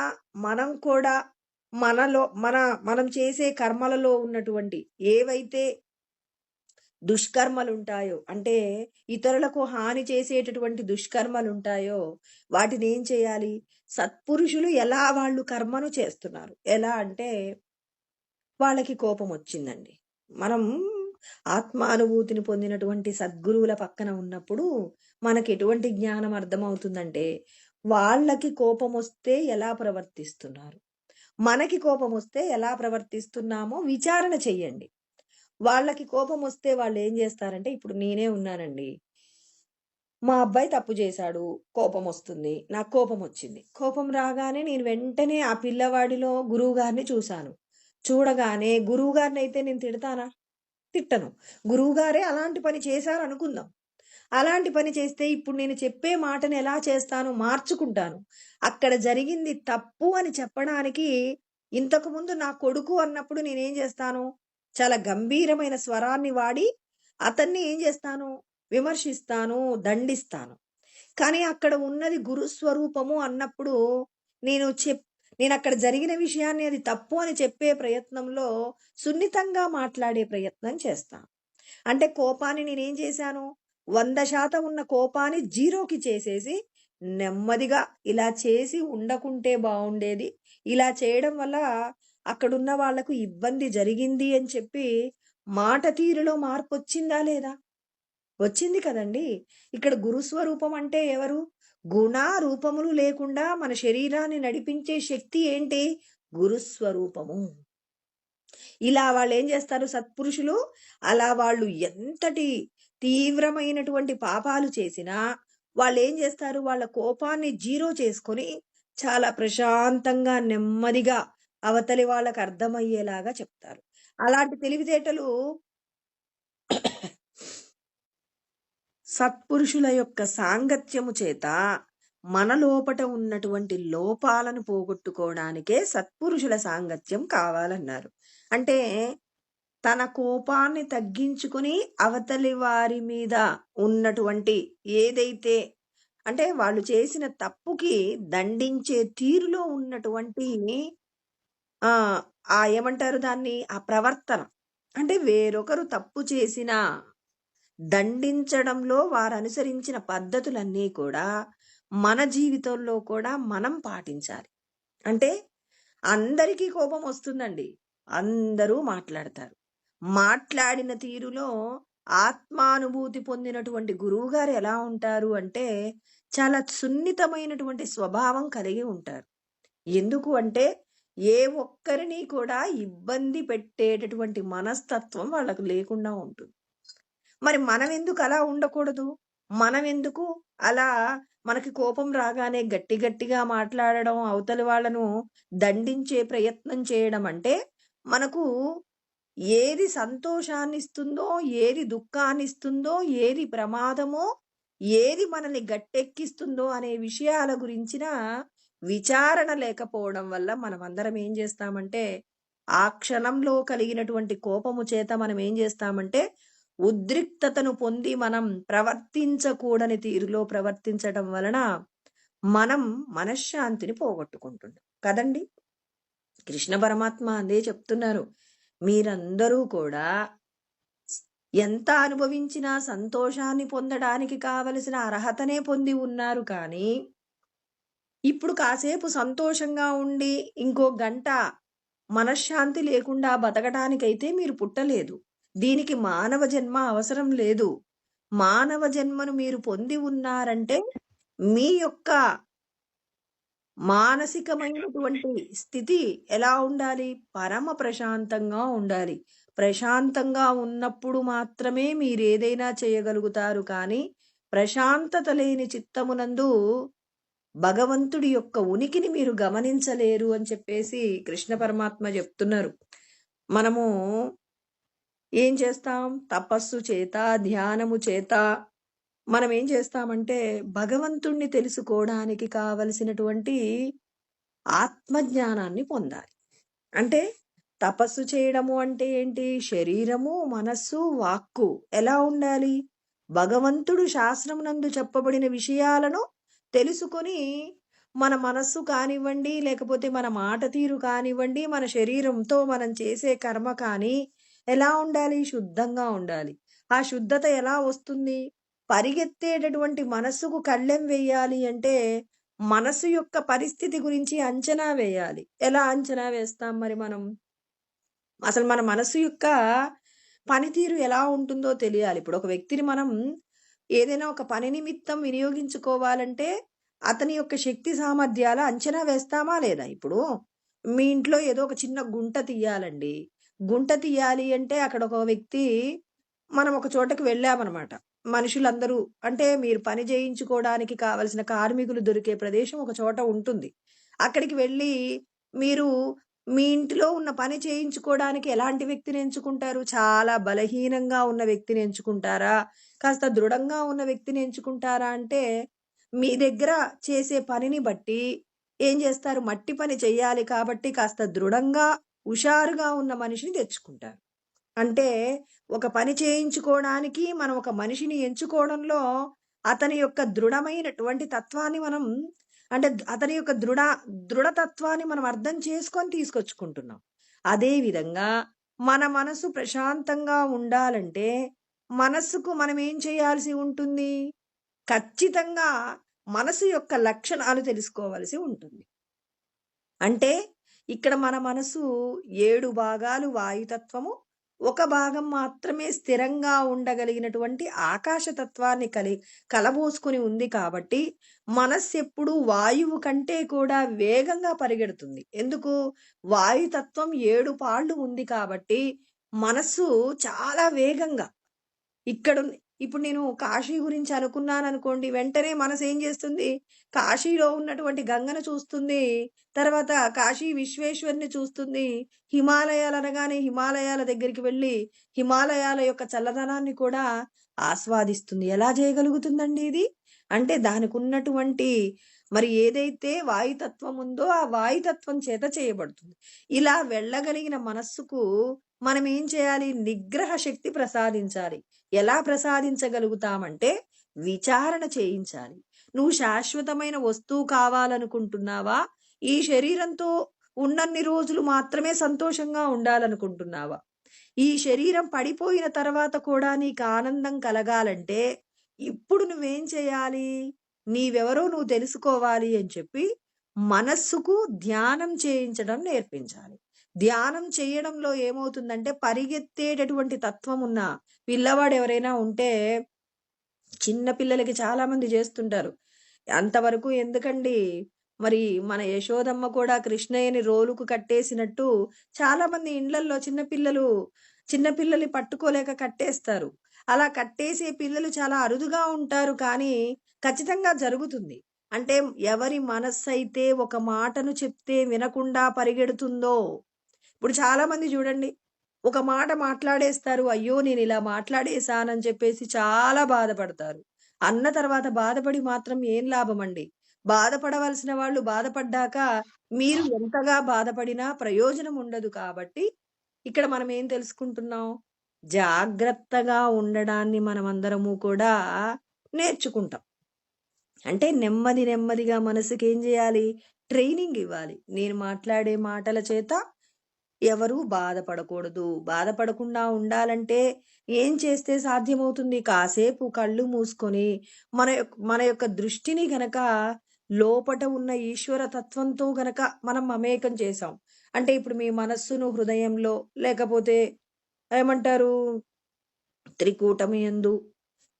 మనం కూడా మనం చేసే కర్మలలో ఉన్నటువంటి ఏవైతే దుష్కర్మలుంటాయో, అంటే ఇతరులకు హాని చేసేటటువంటి దుష్కర్మలుంటాయో వాటిని ఏం చేయాలి? సత్పురుషులు ఎలా వాళ్ళు కర్మను చేస్తున్నారు? ఎలా అంటే వాళ్ళకి కోపం వచ్చిందండి. మనం ఆత్మానుభూతిని పొందినటువంటి సద్గురువుల పక్కన ఉన్నప్పుడు మనకి ఎటువంటి జ్ఞానం అర్థమవుతుందంటే వాళ్ళకి కోపం వస్తే ఎలా ప్రవర్తిస్తున్నారు, మనకి కోపం వస్తే ఎలా ప్రవర్తిస్తున్నామో విచారణ చెయ్యండి. వాళ్ళకి కోపం వస్తే వాళ్ళు ఏం చేస్తారంటే, ఇప్పుడు నేనే ఉన్నానండి, మా అబ్బాయి తప్పు చేశాడు, కోపం వస్తుంది, నాకు కోపం వచ్చింది. కోపం రాగానే నేను వెంటనే ఆ పిల్లవాడిలో గురువు గారిని చూశాను. చూడగానే గురువు గారిని అయితే నేను తిడతానా? తిట్టను. గురువుగారే అలాంటి పని చేశారు అనుకుందాం. అలాంటి పని చేస్తే ఇప్పుడు నేను చెప్పే మాటను ఎలా చేస్తాను? మార్చుకుంటాను. అక్కడ జరిగింది తప్పు అని చెప్పడానికి ఇంతకుముందు నా కొడుకు అన్నప్పుడు నేనేం చేస్తాను? చాలా గంభీరమైన స్వరాన్ని వాడి అతన్ని ఏం చేస్తాను? విమర్శిస్తాను, దండిస్తాను. కానీ అక్కడ ఉన్నది గురుస్వరూపము అన్నప్పుడు నేను అక్కడ జరిగిన విషయాన్ని అది తప్పు అని చెప్పే ప్రయత్నంలో సున్నితంగా మాట్లాడే ప్రయత్నం చేస్తాను. అంటే కోపాన్ని నేనేం చేశాను? 100% ఉన్న కోపాన్ని 0కి చేసేసి నెమ్మదిగా ఇలా చేసి ఉండకుంటే బాగుండేది, ఇలా చేయడం వల్ల అక్కడున్న వాళ్లకు ఇబ్బంది జరిగింది అని చెప్పి మాట తీరులో మార్పు వచ్చిందా లేదా? వచ్చింది కదండి. ఇక్కడ గురుస్వరూపం అంటే ఎవరు? గుణ రూపములు లేకుండా మన శరీరాన్ని నడిపించే శక్తి ఏంటి? గురుస్వరూపము. ఇలా వాళ్ళు ఏం చేస్తారు? సత్పురుషులు అలా వాళ్ళు ఎంతటి తీవ్రమైనటువంటి పాపాలు చేసినా వాళ్ళు ఏం చేస్తారు? వాళ్ళ కోపాన్ని 0 చేసుకొని చాలా ప్రశాంతంగా నెమ్మదిగా అవతలి వాళ్ళకు అర్థమయ్యేలాగా చెప్తారు. అలాంటి తెలివితేటలు సత్పురుషుల యొక్క సాంగత్యము చేత మన లోపట ఉన్నటువంటి లోపాలను పోగొట్టుకోవడానికే సత్పురుషుల సాంగత్యం కావాలన్నారు. అంటే తన కోపాన్ని తగ్గించుకుని అవతలి వారి మీద ఉన్నటువంటి ఏదైతే అంటే వాళ్ళు చేసిన తప్పుకి దండించే తీరులో ఉన్నటువంటి ఏమంటారు దాన్ని? ఆ ప్రవర్తన. అంటే వేరొకరు తప్పు చేసినా దండించడంలో వారు అనుసరించిన పద్ధతులన్నీ కూడా మన జీవితంలో కూడా మనం పాటించాలి. అంటే అందరికీ కోపం వస్తుందండి, అందరూ మాట్లాడతారు. మాట్లాడిన తీరులో ఆత్మానుభూతి పొందినటువంటి గురువు గారు ఎలా ఉంటారు అంటే చాలా సున్నితమైనటువంటి స్వభావం కలిగి ఉంటారు. ఎందుకు అంటే ఏ ఒక్కరిని కూడా ఇబ్బంది పెట్టేటటువంటి మనస్తత్వం వాళ్ళకు లేకుండా ఉంటుంది. మరి మనం ఎందుకు అలా ఉండకూడదు? మనం ఎందుకు అలా మనకి కోపం రాగానే గట్టి గట్టిగా మాట్లాడడం, అవతలి వాళ్ళను దండించే ప్రయత్నం చేయడం? అంటే మనకు ఏది సంతోషాన్ని ఇస్తుందో, ఏది దుఃఖాన్ని ఇస్తుందో, ఏది ప్రమాదమో, ఏది మనల్ని గట్టెక్కిస్తుందో అనే విషయాల గురించిన విచారణ లేకపోవడం వల్ల మనం అందరం ఏం చేస్తామంటే ఆ క్షణంలో కలిగినటువంటి కోపము చేత మనం ఏం చేస్తామంటే ఉద్రిక్తతను పొంది మనం ప్రవర్తించకూడని తీరులో ప్రవర్తించడం వలన మనం మనశ్శాంతిని పోగొట్టుకుంటున్నాం కదండి. కృష్ణ పరమాత్మ అదే చెప్తున్నారు. మీరందరూ కూడా ఎంత అనుభవించినా సంతోషాన్ని పొందడానికి కావలసిన అర్హతనే పొంది ఉన్నారు, కానీ ఇప్పుడు కాసేపు సంతోషంగా ఉండి ఇంకో గంట మనశ్శాంతి లేకుండా బతకడానికైతే మీరు పుట్టలేదు. దీనికి మానవ జన్మ అవసరం లేదు. మానవ జన్మను మీరు పొంది ఉన్నారంటే మీ యొక్క మానసికమైనటువంటి స్థితి ఎలా ఉండాలి? పరమ ప్రశాంతంగా ఉండాలి. ప్రశాంతంగా ఉన్నప్పుడు మాత్రమే మీరేదైనా చేయగలుగుతారు కానీ, ప్రశాంతత లేని చిత్తమునందు భగవంతుడి యొక్క ఉనికిని మీరు గమనించలేరు అని చెప్పేసి కృష్ణ పరమాత్మ చెప్తున్నారు. మనము ఏం చేస్తాం? తపస్సు చేత, ధ్యానము చేత మనం ఏం చేస్తామంటే భగవంతుణ్ణి తెలుసుకోవడానికి కావలసినటువంటి ఆత్మజ్ఞానాన్ని పొందాలి. అంటే తపస్సు చేయడము అంటే ఏంటి? శరీరము, మనస్సు, వాక్కు ఎలా ఉండాలి? భగవంతుడు శాస్త్రమునందు చెప్పబడిన విషయాలను తెలుసుకొని మన మనస్సు కానివ్వండి, లేకపోతే మన మాట తీరు కానివ్వండి, మన శరీరంతో మనం చేసే కర్మ కానీ ఎలా ఉండాలి? శుద్ధంగా ఉండాలి. ఆ శుద్ధత ఎలా వస్తుంది? పరిగెత్తేటటువంటి మనస్సుకు కళ్ళెం వేయాలి అంటే మనసు యొక్క పరిస్థితి గురించి అంచనా వేయాలి. ఎలా అంచనా వేస్తాం మరి మనం? అసలు మన మనసు యొక్క పనితీరు ఎలా ఉంటుందో తెలియాలి. ఇప్పుడు ఒక వ్యక్తిని మనం ఏదైనా ఒక పని నిమిత్తం వినియోగించుకోవాలంటే అతని యొక్క శక్తి సామర్థ్యాల అంచనా వేస్తామా లేదా? ఇప్పుడు మీ ఇంట్లో ఏదో ఒక చిన్న గుంట తీయాలండి. గుంట తీయాలి అంటే అక్కడ ఒక వ్యక్తి మనం ఒక చోటకి వెళ్ళామనమాట. మనుషులందరూ అంటే మీరు పని చేయించుకోవడానికి కావలసిన కార్మికులు దొరికే ప్రదేశం ఒక చోట ఉంటుంది. అక్కడికి వెళ్ళి మీరు మీ ఇంటిలో ఉన్న పని చేయించుకోవడానికి ఎలాంటి వ్యక్తిని ఎంచుకుంటారు? చాలా బలహీనంగా ఉన్న వ్యక్తిని ఎంచుకుంటారా? కాస్త దృఢంగా ఉన్న వ్యక్తిని ఎంచుకుంటారా? అంటే మీ దగ్గర చేసే పనిని బట్టి ఏం చేస్తారు? మట్టి పని చెయ్యాలి కాబట్టి కాస్త దృఢంగా, హుషారుగా ఉన్న మనిషిని తెచ్చుకుంటారు. అంటే ఒక పని చేయించుకోవడానికి మనం ఒక మనిషిని ఎంచుకోవడంలో అతని యొక్క దృఢమైనటువంటి తత్వాన్ని మనం అంటే అతని యొక్క దృఢతత్వాన్ని మనం అర్థం చేసుకొని తీసుకొచ్చుకుంటున్నాం. అదే విధంగా మన మనసు ప్రశాంతంగా ఉండాలంటే మనస్సుకు మనం ఏం చేయాల్సి ఉంటుంది? ఖచ్చితంగా మనసు యొక్క లక్షణాలు తెలుసుకోవలసి ఉంటుంది. అంటే ఇక్కడ మన మనసు 7 భాగాలు వాయుతత్వము, ఒక భాగం మాత్రమే స్థిరంగా ఉండగలిగినటువంటి ఆకాశతత్వాన్ని కలబోసుకుని ఉంది కాబట్టి మనస్సు ఎప్పుడు వాయువు కంటే కూడా వేగంగా పరిగెడుతుంది. ఎందుకు? వాయుతత్వం 7 పాళ్ళు ఉంది కాబట్టి మనస్సు చాలా వేగంగా ఇప్పుడు నేను కాశీ గురించి అనుకున్నాననుకోండి, వెంటనే మనసు ఏం చేస్తుంది? కాశీలో ఉన్నటువంటి గంగను చూస్తుంది. తర్వాత కాశీ విశ్వేశ్వరుని చూస్తుంది. హిమాలయాలు అనగానే హిమాలయాల దగ్గరికి వెళ్ళి హిమాలయాల యొక్క చల్లదనాన్ని కూడా ఆస్వాదిస్తుంది. ఎలా చేయగలుగుతుందండి ఇది? అంటే దానికి ఉన్నటువంటి మరి ఏదైతే వాయుతత్వం ఉందో ఆ వాయుతత్వం చేత చేయబడుతుంది. ఇలా వెళ్ళగలిగిన మనస్సుకు మనం ఏం చేయాలి? నిగ్రహ శక్తి ప్రసాదించాలి. ఎలా ప్రసాదించగలుగుతామంటే విచారణ చేయించాలి. నువ్వు శాశ్వతమైన వస్తువు కావాలనుకుంటున్నావా? ఈ శరీరంతో ఉన్నన్ని రోజులు మాత్రమే సంతోషంగా ఉండాలనుకుంటున్నావా? ఈ శరీరం పడిపోయిన తర్వాత కూడా నీకు ఆనందం కలగాలంటే ఇప్పుడు నువ్వేం చేయాలి? నీవెవరో నువ్వు తెలుసుకోవాలి అని చెప్పి మనస్సుకు ధ్యానం చేయించడం నేర్పించాలి. ధ్యానం చేయడంలో ఏమవుతుందంటే పరిగెత్తేటటువంటి తత్వం ఉన్న పిల్లవాడు ఎవరైనా ఉంటే చిన్న పిల్లలకి చాలా మంది చేస్తుంటారు. అంతవరకు ఎందుకండి? మరి మన యశోదమ్మ కూడా కృష్ణయ్యని రోలుకు కట్టేసినట్టు చాలా మంది ఇండ్లల్లో చిన్నపిల్లల్ని పట్టుకోలేక కట్టేస్తారు. అలా కట్టేసే పిల్లలు చాలా అరుదుగా ఉంటారు కానీ ఖచ్చితంగా జరుగుతుంది. అంటే ఎవరి మనస్సైతే ఒక మాటను చెప్తే వినకుండా పరిగెడుతుందో, ఇప్పుడు చాలా మంది చూడండి, ఒక మాట మాట్లాడేస్తారు. అయ్యో నేను ఇలా మాట్లాడేశానని చెప్పేసి చాలా బాధపడతారు. అన్న తర్వాత బాధపడి మాత్రం ఏం లాభమండి? బాధపడవలసిన వాళ్ళు బాధపడ్డాక మీరు ఎంతగా బాధపడినా ప్రయోజనం ఉండదు. కాబట్టి ఇక్కడ మనం ఏం తెలుసుకుంటున్నాం? జాగ్రత్తగా ఉండడాన్ని మనమందరము కూడా నేర్చుకుంటాం. అంటే నెమ్మదిగా మనసుకి ఏం చేయాలి? ట్రైనింగ్ ఇవ్వాలి. నేను మాట్లాడే మాటల చేత ఎవరు బాధపడకూడదు. బాధపడకుండా ఉండాలంటే ఏం చేస్తే సాధ్యమవుతుంది? కాసేపు కళ్ళు మూసుకొని మన యొక్క దృష్టిని గనక లోపట ఉన్న ఈశ్వర తత్వంతో గనక మనం మమేకం చేసాం అంటే ఇప్పుడు మీ మనస్సును హృదయంలో లేకపోతే ఏమంటారు త్రికూటమి యందు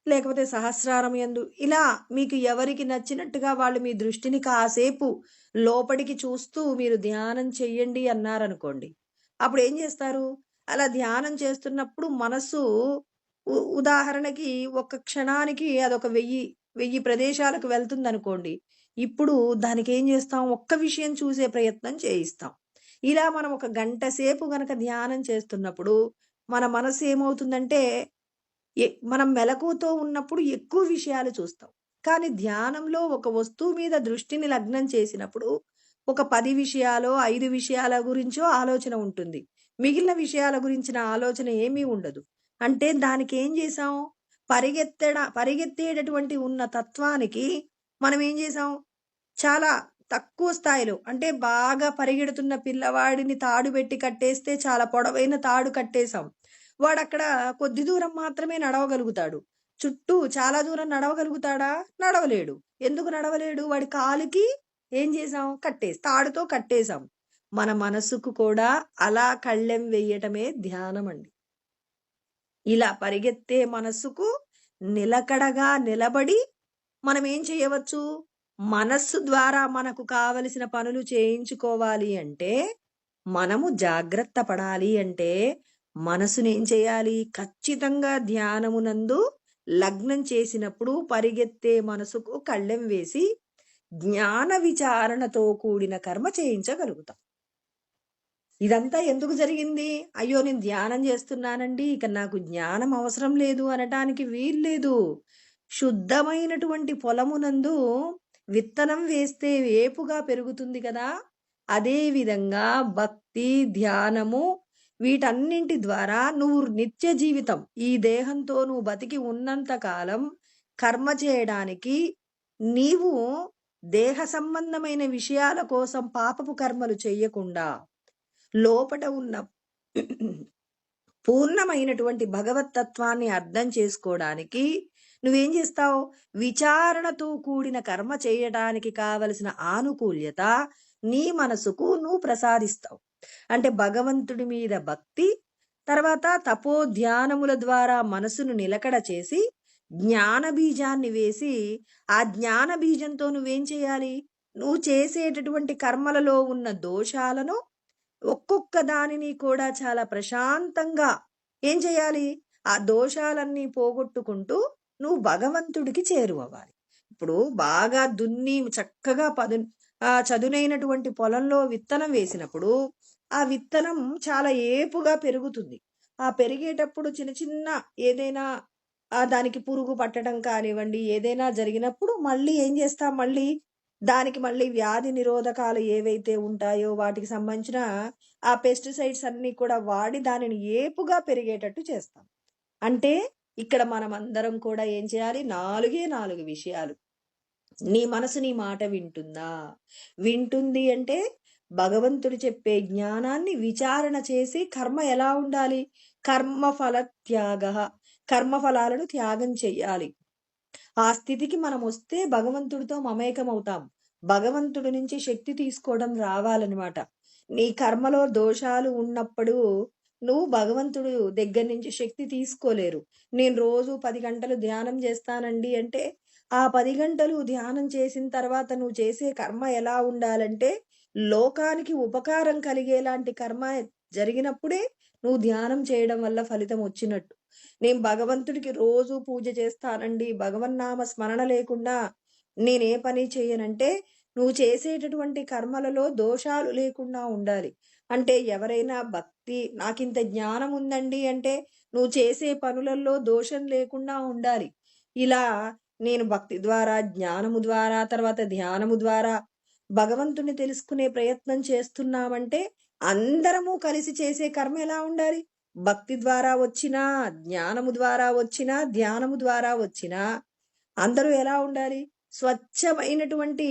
లేకపోతే సహస్రారం యందు, ఇలా మీకు ఎవరికి నచ్చినట్టుగా వాళ్ళు మీ దృష్టిని కాసేపు లోపలికి చూస్తూ మీరు ధ్యానం చెయ్యండి అన్నారనుకోండి. అప్పుడు ఏం చేస్తారు? అలా ధ్యానం చేస్తున్నప్పుడు మనస్సు ఉదాహరణకి ఒక్క క్షణానికి అదొక 1000 ప్రదేశాలకు వెళ్తుందనుకోండి. ఇప్పుడు దానికేం చేస్తాం? ఒక్క విషయం చూసే ప్రయత్నం చేయిస్తాం. ఇలా మనం ఒక గంట సేపు గనక ధ్యానం చేస్తున్నప్పుడు మన మనసు ఏమవుతుందంటే, మనం మెలకువతో ఉన్నప్పుడు ఎక్కువ విషయాలు చూస్తాం. కానీ ధ్యానంలో ఒక వస్తువు మీద దృష్టిని లగ్నం చేసినప్పుడు ఒక 10 విషయాలో, 5 విషయాల గురించో ఆలోచన ఉంటుంది. మిగిలిన విషయాల గురించిన ఆలోచన ఏమీ ఉండదు. అంటే దానికేం చేశాం? పరిగెత్తేటటువంటి ఉన్న తత్వానికి మనం ఏం చేశాం? చాలా తక్కువ స్థాయిలో, అంటే బాగా పరిగెడుతున్న పిల్లవాడిని తాడు పెట్టి కట్టేస్తే చాలా పొడవైన తాడు కట్టేసాం. వాడక్కడ కొద్ది దూరం మాత్రమే నడవగలుగుతాడు. చుట్టూ చాలా దూరం నడవగలుగుతాడా? నడవలేడు. ఎందుకు నడవలేడు? వాడి కాలుకి ఏం చేసాం? తాడుతో కట్టేసాం. మన మనసుకు కూడా అలా కళ్ళెం వెయ్యటమే ధ్యానమండి. ఇలా పరిగెత్తే మనస్సుకు నిలకడగా నిలబడి మనం ఏం చేయవచ్చు? మనస్సు ద్వారా మనకు కావలసిన పనులు చేయించుకోవాలి అంటే, మనము జాగ్రత్త పడాలి అంటే, మనసునేం చేయాలి? ఖచ్చితంగా ధ్యానమునందు లగ్నం చేసినప్పుడు పరిగెత్తే మనసుకు కళ్ళెం వేసి జ్ఞాన విచారణతో కూడిన కర్మ చేయించగలుగుతాం. ఇదంతా ఎందుకు జరిగింది? అయ్యో! నేను ధ్యానం చేస్తున్నానండి, ఇక నాకు జ్ఞానం అవసరం లేదు అనటానికి వీల్లేదు. శుద్ధమైనటువంటి పొలమునందు విత్తనం వేస్తే ఏపుగా పెరుగుతుంది కదా! అదే విధంగా భక్తి, ధ్యానము వీటన్నింటి ద్వారా నువ్వు నిత్య జీవితం, ఈ దేహంతో నువ్వు బతికి ఉన్నంత కాలం కర్మ చేయడానికి, నీవు దేహ సంబంధమైన విషయాల కోసం పాపపు కర్మలు చెయ్యకుండా లోపట ఉన్న పూర్ణమైనటువంటి భగవత్తత్వాన్ని అర్థం చేసుకోవడానికి నువ్వేం చేస్తావు? విచారణతో కూడిన కర్మ చేయడానికి కావలసిన ఆనుకూల్యత నీ మనసుకు నువ్వు ప్రసాదిస్తావు. అంటే భగవంతుడి మీద భక్తి, తర్వాత తపో ధ్యానముల ద్వారా మనసును నిలకడ చేసి జ్ఞాన బీజాన్ని వేసి, ఆ జ్ఞాన బీజంతో నువ్వేం చేయాలి? నువ్వు చేసేటటువంటి కర్మలలో ఉన్న దోషాలను ఒక్కొక్క దానిని కూడా చాలా ప్రశాంతంగా ఏం చేయాలి? ఆ దోషాలన్నీ పోగొట్టుకుంటూ నువ్వు భగవంతుడికి చేరువవ్వాలి. ఇప్పుడు బాగా దున్ని చక్కగా చదునైనటువంటి పొలంలో విత్తనం వేసినప్పుడు ఆ విత్తనం చాలా ఏపుగా పెరుగుతుంది. ఆ పెరిగేటప్పుడు చిన్న చిన్న ఏదైనా దానికి పురుగు పట్టడం కానివ్వండి, ఏదైనా జరిగినప్పుడు మళ్ళీ ఏం చేస్తాం? దానికి మళ్ళీ వ్యాధి నిరోధకాలు ఏవైతే ఉంటాయో వాటికి సంబంధించిన ఆ పెస్టిసైడ్స్ అన్ని కూడా వాడి దానిని ఏపుగా పెరిగేటట్టు చేస్తాం. అంటే ఇక్కడ మనం అందరం కూడా ఏం చేయాలి? 4 విషయాలు. నీ మనసు నీ మాట వింటుందా? వింటుంది అంటే భగవంతుడు చెప్పే జ్ఞానాన్ని విచారణ చేసి కర్మ ఎలా ఉండాలి? కర్మఫల త్యాగ, కర్మఫలాలను త్యాగం చెయ్యాలి. ఆ స్థితికి మనం వస్తే భగవంతుడితో మమేకం అవుతాం. భగవంతుడి నుంచి శక్తి తీసుకోవడం రావాలన్నమాట. నీ కర్మలో దోషాలు ఉన్నప్పుడు నువ్వు భగవంతుడు దగ్గర నుంచి శక్తి తీసుకోలేరు. నేను రోజు 10 గంటలు ధ్యానం చేస్తానండి అంటే, ఆ 10 గంటలు ధ్యానం చేసిన తర్వాత నువ్వు చేసే కర్మ ఎలా ఉండాలంటే, లోకానికి ఉపకారం కలిగేలాంటి కర్మ జరిగినప్పుడే నువ్వు ధ్యానం చేయడం వల్ల ఫలితం వచ్చినట్టు. నేను భగవంతుడికి రోజు పూజ చేస్తానండి, భగవన్నామ స్మరణ లేకుండా నేనే పని చేయనంటే, నువ్వు చేసేటటువంటి కర్మలలో దోషాలు లేకుండా ఉండాలి. అంటే ఎవరైనా భక్తి, నాకింత జ్ఞానం ఉందండి అంటే నువ్వు చేసే పనులలో దోషం లేకుండా ఉండాలి. ఇలా నేను భక్తి ద్వారా, జ్ఞానము ద్వారా, తర్వాత ధ్యానము ద్వారా భగవంతుని తెలుసుకునే ప్రయత్నం చేస్తున్నామంటే అందరము కలిసి చేసే కర్మ ఎలా ఉండాలి? భక్తి ద్వారా వచ్చినా, జ్ఞానము ద్వారా వచ్చినా, ధ్యానము ద్వారా వచ్చినా అందరూ ఎలా ఉండాలి? స్వచ్ఛమైనటువంటి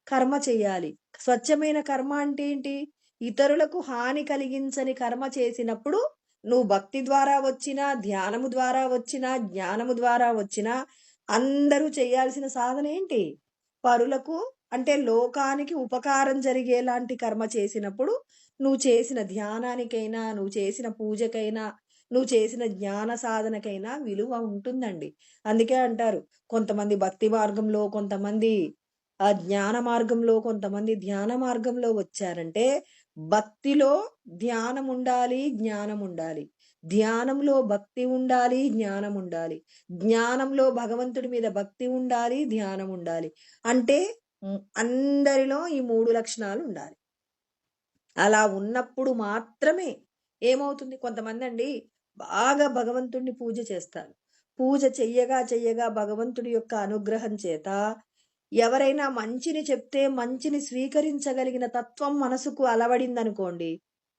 కర్మ చెయ్యాలి. స్వచ్ఛమైన కర్మ అంటే ఏంటి? ఇతరులకు హాని కలిగించని కర్మ చేసినప్పుడు నువ్వు భక్తి ద్వారా వచ్చినా, ధ్యానము ద్వారా వచ్చినా, జ్ఞానము ద్వారా వచ్చినా అందరూ చేయాల్సిన సాధన ఏంటి? పరులకు, అంటే లోకానికి ఉపకారం జరిగేలాంటి కర్మ చేసినప్పుడు నువ్వు చేసిన ధ్యానానికైనా, నువ్వు చేసిన పూజకైనా నువ్వు చేసిన జ్ఞాన సాధనకైనా విలువ ఉంటుందండి. అందుకే అంటారు, కొంతమంది భక్తి మార్గంలో, కొంతమంది జ్ఞాన మార్గంలో, కొంతమంది ధ్యాన మార్గంలో వచ్చారంటే, భక్తిలో ధ్యానం ఉండాలి, జ్ఞానం ఉండాలి. ధ్యానంలో భక్తి ఉండాలి, జ్ఞానం ఉండాలి. జ్ఞానంలో భగవంతుడి మీద భక్తి ఉండాలి, ధ్యానం ఉండాలి. అంటే అందరిలో ఈ 3 లక్షణాలు ఉండాలి. అలా ఉన్నప్పుడు మాత్రమే ఏమవుతుంది, కొంతమందండి బాగా భగవంతుడిని పూజ చేస్తారు. పూజ చెయ్యగా చెయ్యగా భగవంతుడి యొక్క అనుగ్రహం చేత ఎవరైనా మంచిని చెప్తే మంచిని స్వీకరించగలిగిన తత్వం మనసుకు అలవడిందనుకోండి,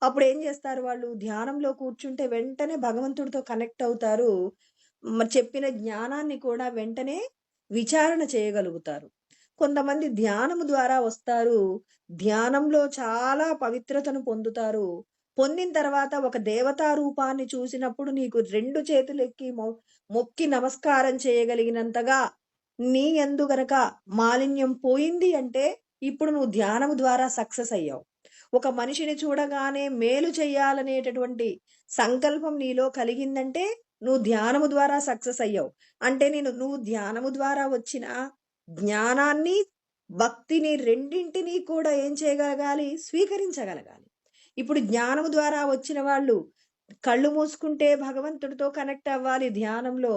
అప్పుడు ఏం చేస్తారు వాళ్ళు, ధ్యానంలో కూర్చుంటే వెంటనే భగవంతుడితో కనెక్ట్ అవుతారు. చెప్పిన జ్ఞానాన్ని కూడా వెంటనే విచారణ చేయగలుగుతారు. కొంతమంది ధ్యానము ద్వారా వస్తారు. ధ్యానంలో చాలా పవిత్రతను పొందుతారు. పొందిన తర్వాత ఒక దేవతా రూపాన్ని చూసినప్పుడు నీకు 2 చేతులెక్కి మొక్కి నమస్కారం చేయగలిగినంతగా నీ యందు గనక మాలిన్యం పోయింది అంటే, ఇప్పుడు నువ్వు ధ్యానము ద్వారా సక్సెస్ అయ్యావు. ఒక మనిషిని చూడగానే మేలు చెయ్యాలనేటటువంటి సంకల్పం నీలో కలిగిందంటే, నువ్వు ధ్యానము ద్వారా సక్సెస్ అయ్యావు. అంటే నువ్వు ధ్యానము ద్వారా వచ్చిన జ్ఞానాన్ని, భక్తిని రెండింటినీ కూడా ఏం చేయగలగాలి, స్వీకరించగలగాలి. ఇప్పుడు జ్ఞానము ద్వారా వచ్చిన వాళ్ళు కళ్ళు మూసుకుంటే భగవంతుడితో కనెక్ట్ అవ్వాలి ధ్యానంలో.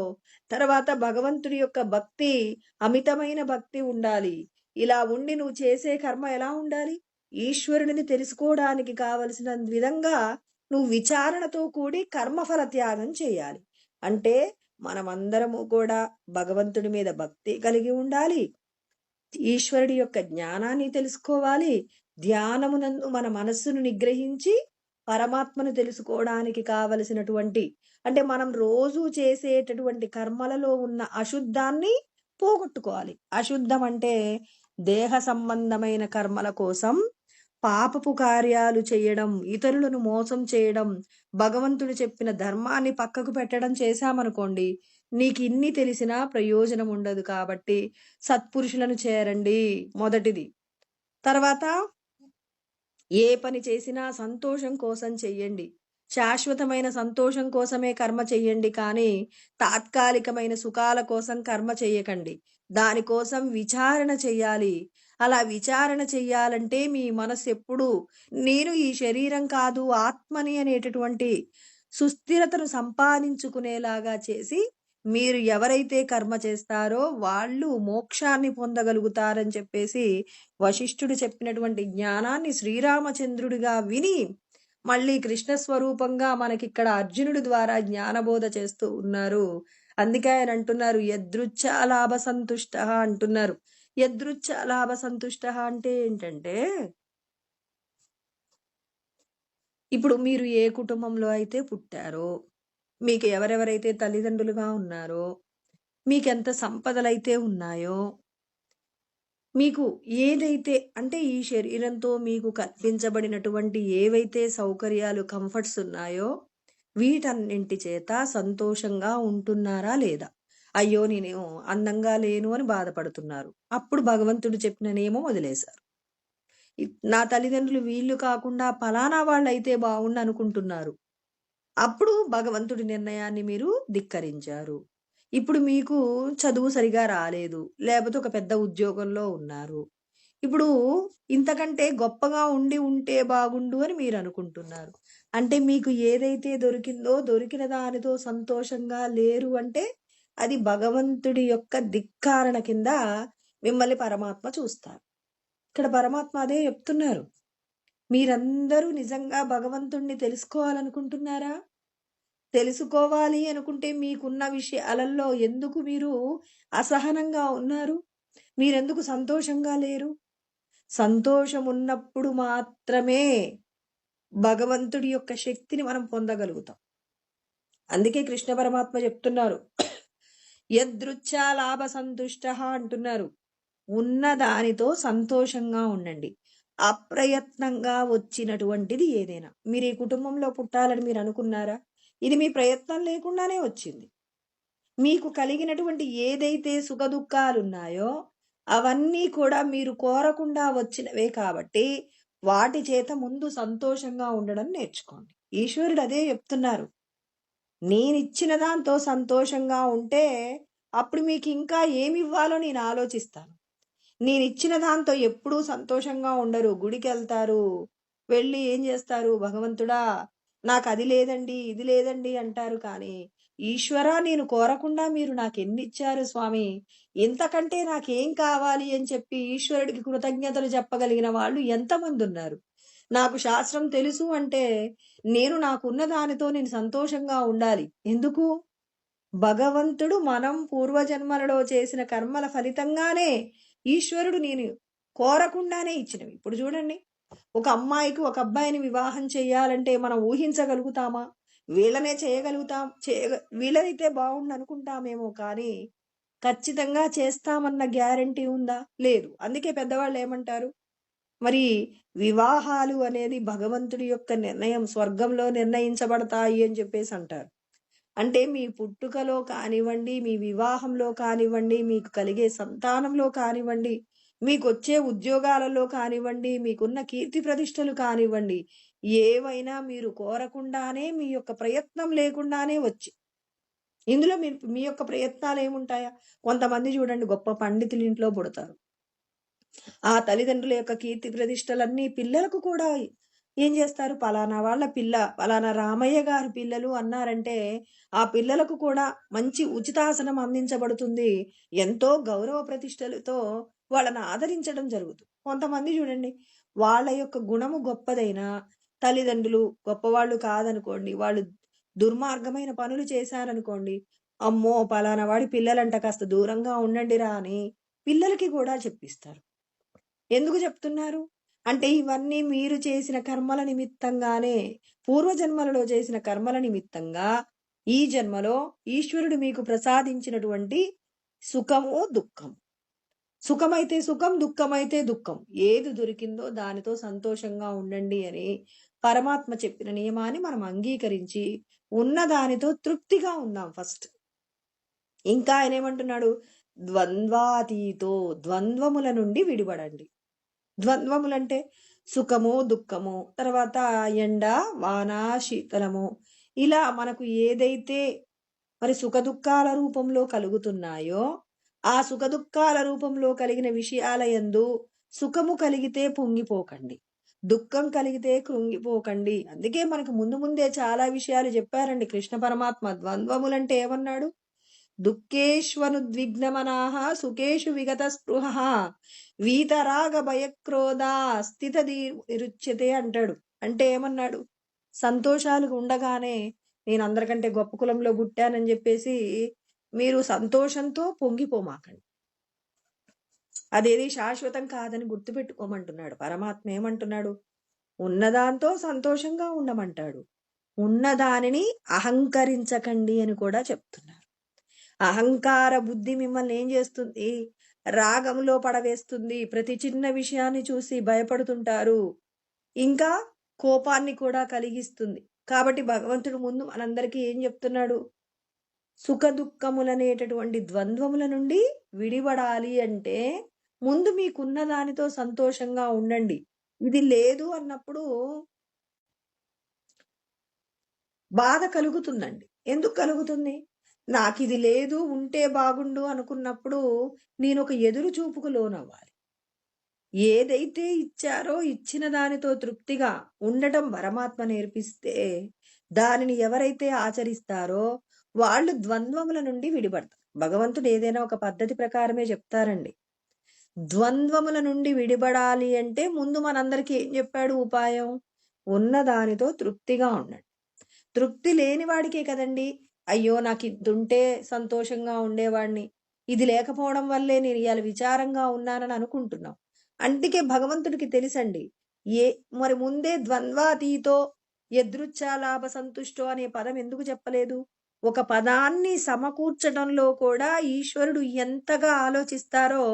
తర్వాత భగవంతుడి యొక్క భక్తి, అమితమైన భక్తి ఉండాలి. ఇలా ఉండి నువ్వు చేసే కర్మ ఎలా ఉండాలి, ఈశ్వరుడిని తెలుసుకోవడానికి కావలసిన విధంగా నువ్వు విచారణతో కూడి కర్మఫల త్యాగం చేయాలి. అంటే మనమందరము కూడా భగవంతుడి మీద భక్తి కలిగి ఉండాలి, ఈశ్వరుడి యొక్క జ్ఞానాన్ని తెలుసుకోవాలి, ధ్యానమునందు మన మనస్సును నిగ్రహించి పరమాత్మను తెలుసుకోవడానికి కావలసినటువంటి, అంటే మనం రోజు చేసేటటువంటి కర్మలలో ఉన్న అశుద్ధాన్ని పోగొట్టుకోవాలి. అశుద్ధం అంటే దేహ సంబంధమైన కర్మల కోసం పాపపు కార్యాలు చేయడం, ఇతరులను మోసం చేయడం, భగవంతుడు చెప్పిన ధర్మాన్ని పక్కకు పెట్టడం చేశామనుకోండి, నీకు ఇన్ని తెలిసినా ప్రయోజనం ఉండదు. కాబట్టి సత్పురుషులను చేరండి మొదటిది. తర్వాత ఏ పని చేసినా సంతోషం కోసం చెయ్యండి. శాశ్వతమైన సంతోషం కోసమే కర్మ చెయ్యండి, కానీ తాత్కాలికమైన సుఖాల కోసం కర్మ చెయ్యకండి. దానికోసం విచారణ చెయ్యాలి. అలా విచారణ చెయ్యాలంటే మీ మనసు ఎప్పుడు నేను ఈ శరీరం కాదు ఆత్మని అనేటటువంటి సుస్థిరతను సంపాదించుకునేలాగా చేసి, మీరు ఎవరైతే కర్మ చేస్తారో వాళ్ళు మోక్షాన్ని పొందగలుగుతారని చెప్పేసి వశిష్ఠుడు చెప్పినటువంటి జ్ఞానాన్ని శ్రీరామచంద్రుడిగా విని మళ్ళీ కృష్ణ స్వరూపంగా మనకిక్కడ అర్జునుడి ద్వారా జ్ఞానబోధ చేస్తూ ఉన్నారు. అందుకే ఆయన అంటున్నారు యదృచ్ఛా లాభ సంతుష్ట అంటున్నారు. యదృచ్ఛా లాభ సంతుష్ట అంటే ఏంటంటే, ఇప్పుడు మీరు ఏ కుటుంబంలో అయితే పుట్టారో, మీకు ఎవరెవరైతే తల్లిదండ్రులుగా ఉన్నారో, మీకెంత సంపదలైతే ఉన్నాయో, మీకు ఏదైతే అంటే ఈ శరీరంతో మీకు కల్పించబడినటువంటి ఏవైతే సౌకర్యాలు, కంఫర్ట్స్ ఉన్నాయో, వీటన్నింటి చేత సంతోషంగా ఉంటున్నారా లేదా? అయ్యో నేను అందంగా లేను అని బాధపడుతున్నారు. అప్పుడు భగవంతుడు చెప్పిన నియమం వదిలేశారు. నా తల్లిదండ్రులు వీళ్ళు కాకుండా పలానా వాళ్ళైతే బాగుండు అనుకుంటున్నారు. అప్పుడు భగవంతుడి నిర్ణయాన్ని మీరు ధిక్కరించారు. ఇప్పుడు మీకు చదువు సరిగా రాలేదు, లేకపోతే ఒక పెద్ద ఉద్యోగంలో ఉన్నారు. ఇప్పుడు ఇంతకంటే గొప్పగా ఉంటే బాగుండు అని మీరు అనుకుంటున్నారు. అంటే మీకు ఏదైతే దొరికిందో దొరికిన దానితో సంతోషంగా లేరు అంటే అది భగవంతుడి యొక్క ధిక్కారణ కింద మిమ్మల్ని పరమాత్మ చూస్తారు. ఇక్కడ పరమాత్మ అదే చెప్తున్నారు. మీరందరూ నిజంగా భగవంతుణ్ణి తెలుసుకోవాలనుకుంటున్నారా? తెలుసుకోవాలి అనుకుంటే మీకున్న విషయాలలో ఎందుకు మీరు అసహనంగా ఉన్నారు? మీరెందుకు సంతోషంగా లేరు? సంతోషం ఉన్నప్పుడు మాత్రమే భగవంతుడి యొక్క శక్తిని మనం పొందగలుగుతాం. అందుకే కృష్ణ పరమాత్మ చెప్తున్నారు యదృచ్ఛా లాభ సంతుష్ట అంటున్నారు. ఉన్న దానితో సంతోషంగా ఉండండి. అప్రయత్నంగా వచ్చినటువంటిది ఏదైనా, మీరు ఈ కుటుంబంలో పుట్టాలని మీరు అనుకున్నారా? ఇది మీ ప్రయత్నం లేకుండానే వచ్చింది. మీకు కలిగినటువంటి ఏదైతే సుఖ దుఃఖాలున్నాయో అవన్నీ కూడా మీరు కోరకుండా వచ్చినవే. కాబట్టి వాటి చేత ముందు సంతోషంగా ఉండడం నేర్చుకోండి. ఈశ్వరుడు అదే చెప్తున్నారు. నేనిచ్చిన దాంతో సంతోషంగా ఉంటే అప్పుడు మీకు ఇంకా ఏమి ఇవ్వాలో నేను ఆలోచిస్తాను. నేనిచ్చిన దాంతో ఎప్పుడూ సంతోషంగా ఉండరు. గుడికెళ్తారు. వెళ్ళి ఏం చేస్తారు? భగవంతుడా నాకది లేదండి, ఇది లేదండి అంటారు కానీ, ఈశ్వరా నేను కోరకుండా మీరు నాకెన్నిచ్చారు స్వామి, ఇంతకంటే నాకేం కావాలి అని చెప్పి ఈశ్వరుడికి కృతజ్ఞతలు చెప్పగలిగిన వాళ్ళు ఎంతమందున్నారు? నాకు శాస్త్రం తెలుసు అంటే, నేను నాకున్న దానితో నేను సంతోషంగా ఉండాలి. ఎందుకు? భగవంతుడు మనం పూర్వజన్మలలో చేసిన కర్మల ఫలితంగానే ఈశ్వరుడు నేను కోరకుండానే ఇచ్చినవి. ఇప్పుడు చూడండి, ఒక అమ్మాయికి ఒక అబ్బాయిని వివాహం చేయాలంటే మనం ఊహించగలుగుతామా? వీళ్ళనే చేయగలుగుతాం, వీళ్ళనైతే బాగుండు అనుకుంటామేమో కానీ ఖచ్చితంగా చేస్తామన్న గ్యారంటీ ఉందా? లేదు. అందుకే పెద్దవాళ్ళు ఏమంటారు? మరి వివాహాలు అనేది భగవంతుడి యొక్క నిర్ణయం, స్వర్గంలో నిర్ణయించబడతాయి అని చెప్పేసి అంటారు. అంటే మీ పుట్టుకలో కానివ్వండి, మీ వివాహంలో కానివ్వండి, మీకు కలిగే సంతానంలో కానివ్వండి, మీకొచ్చే ఉద్యోగాలలో కానివ్వండి, మీకున్న కీర్తి ప్రతిష్టలు కానివ్వండి, ఏవైనా మీరు కోరకుండానే మీ యొక్క ప్రయత్నం లేకుండానే వచ్చి ఇందులో మీ యొక్క ప్రయత్నాలు ఏముంటాయా? కొంతమంది చూడండి గొప్ప పండితుల ఇంట్లో పుడతారు. ఆ తల్లిదండ్రుల యొక్క కీర్తి ప్రతిష్టలన్నీ పిల్లలకు కూడా ఏం చేస్తారు? పలానా వాళ్ళ పిల్ల, పలానా రామయ్య గారి పిల్లలు అన్నారంటే ఆ పిల్లలకు కూడా మంచి ఉచితాసనం అందించబడుతుంది. ఎంతో గౌరవ ప్రతిష్టలతో వాళ్ళని ఆదరించడం జరుగుతుంది. కొంతమంది చూడండి, వాళ్ళ యొక్క గుణము గొప్పదైనా తల్లిదండ్రులు గొప్పవాళ్ళు కాదనుకోండి, వాళ్ళు దుర్మార్గమైన పనులు చేశారనుకోండి, అమ్మో పలానా వాడి పిల్లలంట కాస్త దూరంగా ఉండండిరా అని పిల్లలకి కూడా చెప్పిస్తారు. ఎందుకు చెప్తున్నారు? అంటే ఇవన్నీ మీరు చేసిన కర్మల నిమిత్తంగానే, పూర్వజన్మలలో చేసిన కర్మల నిమిత్తంగా ఈ జన్మలో ఈశ్వరుడు మీకు ప్రసాదించినటువంటి సుఖము, దుఃఖం. సుఖమైతే సుఖం, దుఃఖమైతే దుఃఖం. ఏది దొరికిందో దానితో సంతోషంగా ఉండండి అని పరమాత్మ చెప్పిన నియమాన్ని మనం అంగీకరించి ఉన్న దానితో తృప్తిగా ఉందాం ఫస్ట్. ఇంకా ఆయన ఏమంటున్నాడు? ద్వంద్వాతీతో, ద్వంద్వముల నుండి విడిపడండి. ద్వంద్వములంటే సుఖము, దుఃఖము, తర్వాత ఎండ, వాన, శీతలము, ఇలా మనకు ఏదైతే మరి సుఖ దుఃఖాల రూపంలో కలుగుతున్నాయో ఆ సుఖ దుఃఖాల రూపంలో కలిగిన విషయాల యందు సుఖము కలిగితే పొంగిపోకండి, దుఃఖం కలిగితే కృంగిపోకండి. అందుకే మనకు ముందు ముందే చాలా విషయాలు చెప్పారండి కృష్ణ పరమాత్మ. ద్వంద్వములంటే ఏమన్నాడు? దుఃఖేష్వనుద్విగ్నమనాః సుఖేషు విగత స్పృహ వీతరాగ భయక్రోధ స్థిత నిరుచ్యతే అంటాడు. అంటే ఏమన్నాడు? సంతోషాలు ఉండగానే నేను అందరికంటే గొప్ప కులంలో పుట్టానని చెప్పేసి మీరు సంతోషంతో పొంగిపోమాకండి. అదేది శాశ్వతం కాదని గుర్తుపెట్టుకోమంటున్నాడు పరమాత్మ. ఏమంటున్నాడు? ఉన్నదాంతో సంతోషంగా ఉండమంటాడు. ఉన్నదానిని అహంకరించకండి అని కూడా చెప్తున్నారు. అహంకార బుద్ధి మిమ్మల్ని ఏం చేస్తుంది? రాగంలో పడవేస్తుంది. ప్రతి చిన్న విషయాన్ని చూసి భయపడుతుంటారు. ఇంకా కోపాన్ని కూడా కలిగిస్తుంది. కాబట్టి భగవంతుడు ముందు మనందరికీ ఏం చెప్తున్నాడు? సుఖ దుఃఖములనేటటువంటి ద్వంద్వముల నుండి విడిపడాలి అంటే ముందు మీకున్న దానితో సంతోషంగా ఉండండి. ఇది లేదు అన్నప్పుడు బాధ కలుగుతుందండి. ఎందుకు కలుగుతుంది? నాకిది లేదు, ఉంటే బాగుండు అనుకున్నప్పుడు నేను ఒక ఎదురు చూపుకు లోనవ్వాలి. ఏదైతే ఇచ్చారో ఇచ్చిన దానితో తృప్తిగా ఉండటం పరమాత్మ నేర్పిస్తే దానిని ఎవరైతే ఆచరిస్తారో వాళ్ళు ద్వంద్వముల నుండి విడిపడతారు. భగవంతుడు ఏదైనా ఒక పద్ధతి ప్రకారమే చెప్తారండి. ద్వంద్వముల నుండి విడిపడాలి అంటే ముందు మనందరికీ ఏం చెప్పాడు ఉపాయం? ఉన్న దానితో తృప్తిగా ఉండండి. తృప్తి లేని వాడికే కదండి అయ్యో నాకు ఇదుంటే సంతోషంగా ఉండేవాడిని, ఇది లేకపోవడం వల్లే నేను ఇవాళ విచారంగా ఉన్నానని అనుకుంటున్నాం. అందుకే భగవంతుడికి తెలుసండి. మరి ముందే ద్వంద్వాతీతో యదృచ్ఛా లాభ సంతుష్టో అనే పదం ఎందుకు చెప్పలేదు? ఒక పదాన్ని సమకూర్చడంలో కూడా ఈశ్వరుడు ఎంతగా ఆలోచిస్తారో